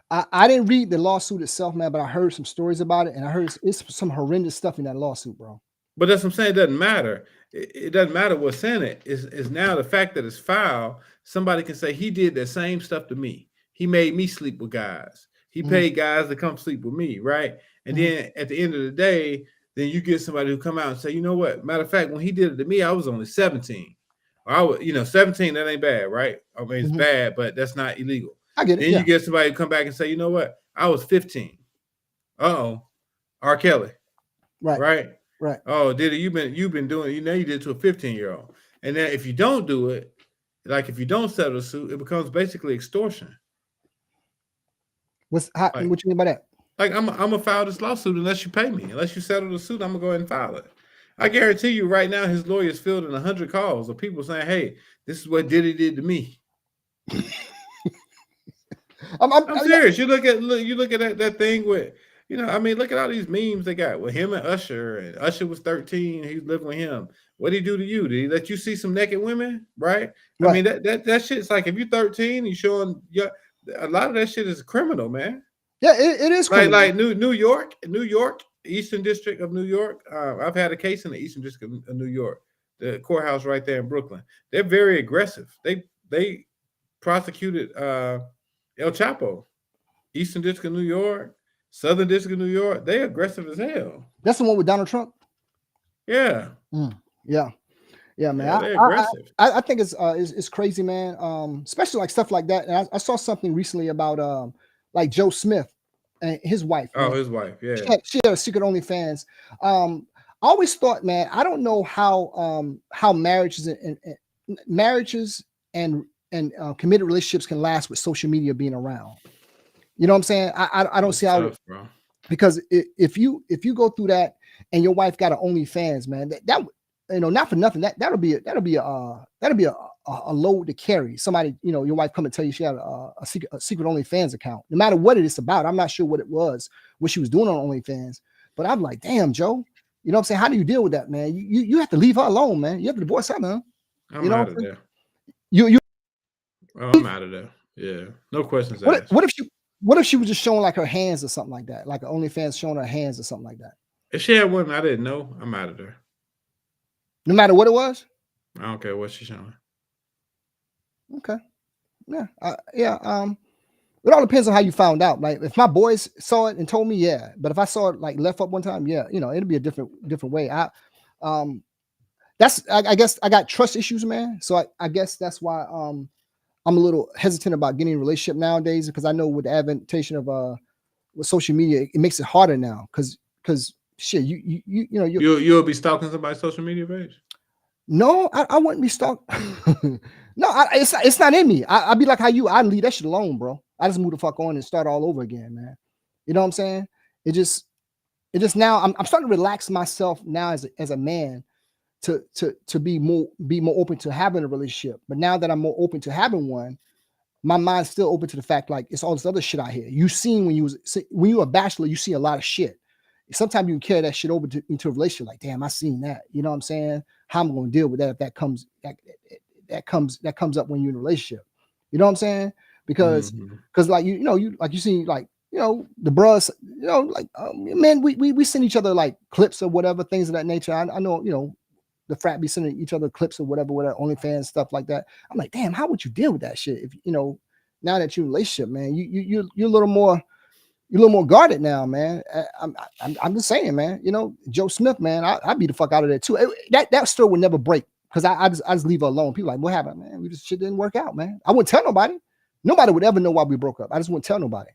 I didn't read the lawsuit itself, man, but I heard some stories about it, and I heard it's some horrendous stuff in that lawsuit, bro. But that's what I'm saying. It doesn't matter. It doesn't matter what's in it. It's now the fact that it's filed. Somebody can say he did that same stuff to me. He made me sleep with guys. He paid guys to come sleep with me, right? And then at the end of the day, then you get somebody who come out and say, you know what? Matter of fact, when he did it to me, I was only 17. Or I was, 17, that ain't bad, right? I mean, it's bad, but that's not illegal. I get it. Then you get somebody who come back and say, you know what? I was 15. Uh-oh. R. Kelly. Right. Oh, Diddy, you've been doing, you did it to a 15-year-old. And then if you don't do it, like if you don't settle the suit, it becomes basically extortion. What you mean by that? Like I'm gonna file this lawsuit unless you pay me. Unless you settle the suit, I'm gonna go ahead and file it. I guarantee you right now his lawyer's fielding 100 calls of people saying, hey, this is what Diddy did to me. I'm serious. You look at that thing with, I mean, look at all these memes they got with him and Usher was 13. He was living with him. What did he do to you? Did he let you see some naked women? Right? I mean, that shit's like, if you're 13, you showing a lot of that shit is criminal, man. Yeah, it is criminal. Like New York, Eastern District of New York. I've had a case in the Eastern District of New York, the courthouse right there in Brooklyn. They're very aggressive. They prosecuted El Chapo, Eastern District of New York, Southern District of New York. They aggressive as hell. That's the one with Donald Trump. Yeah. Yeah, man. Yeah, they're aggressive. I think it's crazy, man. Especially like stuff like that. And I saw something recently about like Joe Smith and his wife. Oh, his wife. Yeah. She had a secret OnlyFans. I always thought, man, I don't know how marriages and committed relationships can last with social media being around. You know what I'm saying? I don't see how, because if you go through that and your wife got an OnlyFans, man, not for nothing. That'll be a load to carry. Somebody, your wife come and tell you she had a secret OnlyFans account. No matter what it is about, I'm not sure what it was, what she was doing on OnlyFans. But I'm like, damn, Joe. You know what I'm saying? How do you deal with that, man? You have to leave her alone, man. You have to divorce her, man. I'm out of there. I'm out of there. Yeah, no questions asked. What if she was just showing like her hands or something like that, like an OnlyFans showing her hands or something like that? If she had one I didn't know, I'm out of there. No matter what it was. I don't care what she's showing. Okay. Yeah. It all depends on how you found out. Like if my boys saw it and told me, yeah. But if I saw it like left up one time, yeah, it'd be a different way. I guess I got trust issues, man. So I guess that's why I'm a little hesitant about getting in a relationship nowadays, because I know with the adaptation of with social media, it makes it harder now. Because shit, you'll be stalking somebody's social media page. No, I wouldn't be stalking. No, it's not in me. I'd be like how you. I'd leave that shit alone, bro. I just move the fuck on and start all over again, man. You know what I'm saying? It just now I'm starting to relax myself now as a man to be more open to having a relationship. But now that I'm more open to having one, my mind's still open to the fact like it's all this other shit out here. You seen when you were a bachelor, you see a lot of shit. Sometimes you can carry that shit over into a relationship. Like, damn, I seen that. You know what I'm saying? How am I going to deal with that if that comes up when you're in a relationship? You know what I'm saying? Because like you see like the bros, like man, we send each other like clips or whatever, things of that nature. I know the frat be sending each other clips or whatever, OnlyFans stuff like that. I'm like, damn, how would you deal with that shit if now that you're in a relationship, man? You're a little more. You're a little more guarded now, man. I'm just saying, man. Joe Smith, man. I'd be the fuck out of there too. That story would never break because I just leave her alone. People are like, what happened, man? Shit didn't work out, man. I wouldn't tell nobody. Nobody would ever know why we broke up. I just wouldn't tell nobody,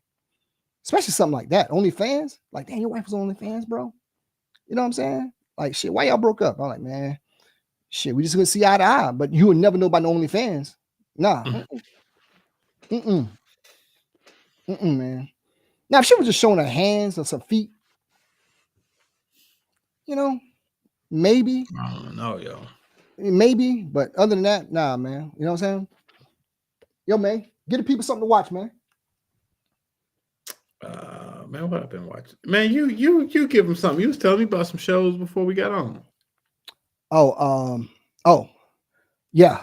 especially something like that. OnlyFans, like, damn, your wife was on OnlyFans, bro. You know what I'm saying? Like, shit, why y'all broke up? I'm like, man, shit, we just gonna see eye to eye. But you would never know about no OnlyFans. Nah. Man. Now, if she was just showing her hands or some feet, maybe. I don't know, yo. Maybe, but other than that, nah, man. You know what I'm saying? Yo, man, get the people something to watch, man. Man, what I've been watching. Man, you give them something. You was telling me about some shows before we got on. Yeah.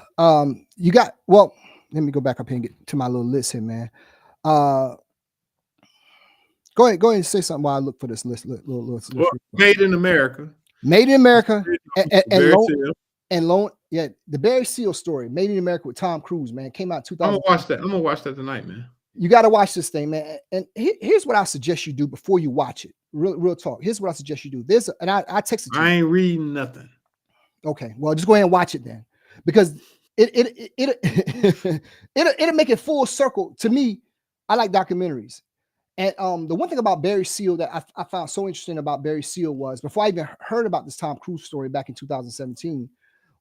You got, well, let me go back up here and get to my little list here, man. Go ahead and say something while I look for this list. Made in America. Made in America. And the Barry Seal story, Made in America with Tom Cruise, man, came out 2000. I'm gonna watch that tonight, man. You got to watch this thing, man. And here's what I suggest you do before you watch it. Real talk. Here's what I suggest you do. I texted you. I ain't reading nothing. Okay, well, just go ahead and watch it then, because it'll make it full circle. To me, I like documentaries. And the one thing about Barry Seal that I found so interesting about Barry Seal was, before I even heard about this Tom Cruise story back in 2017,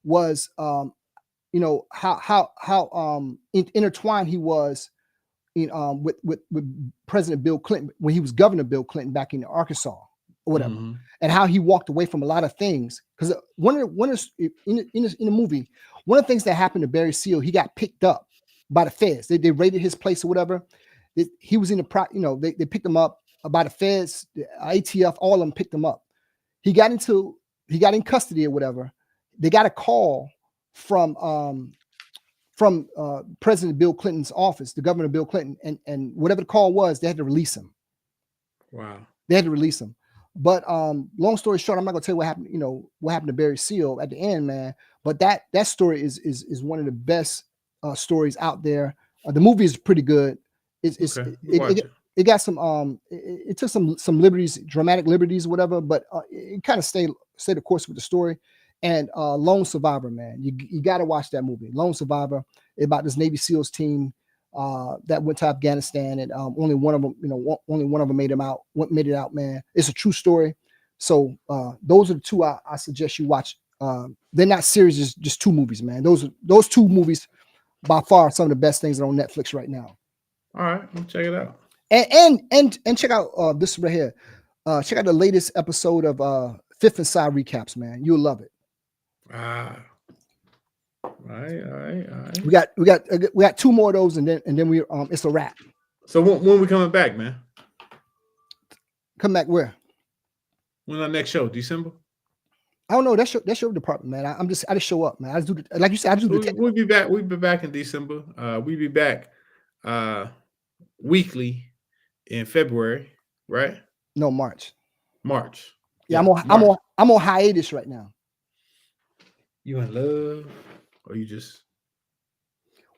was how intertwined he was with President Bill Clinton when he was Governor Bill Clinton back in Arkansas or whatever, and how he walked away from a lot of things. Because in the movie, one of the things that happened to Barry Seal, he got picked up by the feds. They raided his place or whatever. He was in the they picked him up by the feds, the ATF, all of them picked him up. He got in custody or whatever. They got a call from President Bill Clinton's office, the Governor Bill Clinton, and whatever the call was, they had to release him. Wow. They had to release him. But long story short, I'm not gonna tell you what happened, what happened to Barry Seal at the end, man. But that story is one of the best stories out there. The movie is pretty good. It got some it took some liberties, dramatic liberties, whatever, but it kind of stayed the course with the story. And Lone Survivor, man, you got to watch that movie. Lone Survivor, about this Navy SEALs team that went to Afghanistan, and only one of them made it out, man. It's a true story. So those are the two I suggest you watch. They're not series, just two movies, man. Those two movies by far some of the best things that are on Netflix right now. All right, we'll check it out. And check out this right here. Check out the latest episode of Fifth and Side Recaps, man. You'll love it. All right. We got 2 more of those, and then we it's a wrap. So when we coming back, man? Come back where? When our next show? December? I don't know. That's your department, man. I just show up, man. I just do like you said. We'll be back. We'll be back in December. We'll be back weekly in February, right? No, March. Yeah, I'm on hiatus right now. You in love, or you just?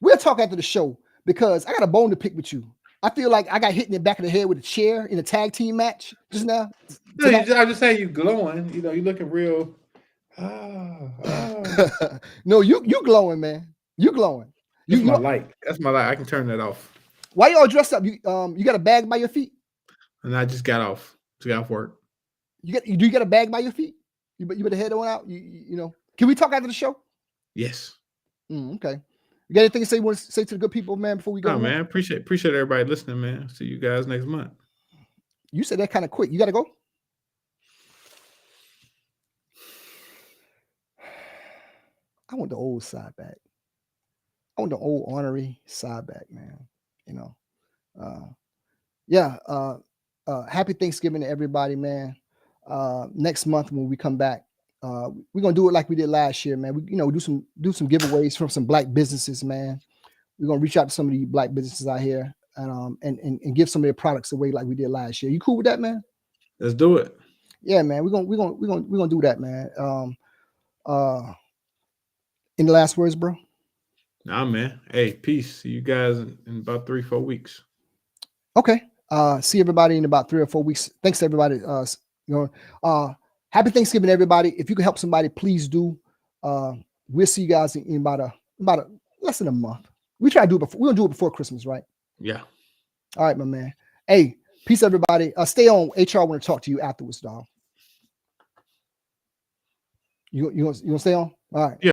We'll talk after the show because I got a bone to pick with you. I feel like I got hit in the back of the head with a chair in a tag team match just now. No, I'm just saying you glowing. You know, you looking real. No, you glowing, man. You glowing. That's my light. That's my light. I can turn that off. Why y'all dressed up? You got a bag by your feet? And I just got off. Just got off work. Do you got a bag by your feet? You better head on out. You know. Can we talk after the show? Yes. Okay. You got anything to say? Want to say to the good people, man, before we go? No, man. Appreciate everybody listening, man. See you guys next month. You said that kind of quick. You got to go. I want the old side back. I want the old ornery side back, man. You know. Happy Thanksgiving to everybody, man. Next month when we come back, we're gonna do it like we did last year, man. We do some giveaways from some Black businesses, man. We're gonna reach out to some of the Black businesses out here and give some of their products away like we did last year. You cool with that, man? Let's do it. Yeah, man. We're gonna do that, man. Any last words, bro? Nah, man. Hey, peace. See you guys in about 3-4 weeks. Okay. See everybody in about 3 or 4 weeks. Thanks to everybody. Happy Thanksgiving, everybody. If you can help somebody, please do. We'll see you guys in about less than a month. We try to do it before. We're gonna do it before Christmas, right? Yeah. All right, my man. Hey, peace, everybody. Stay on. HR want to talk to you afterwards, dog. You want to stay on? All right. Yeah.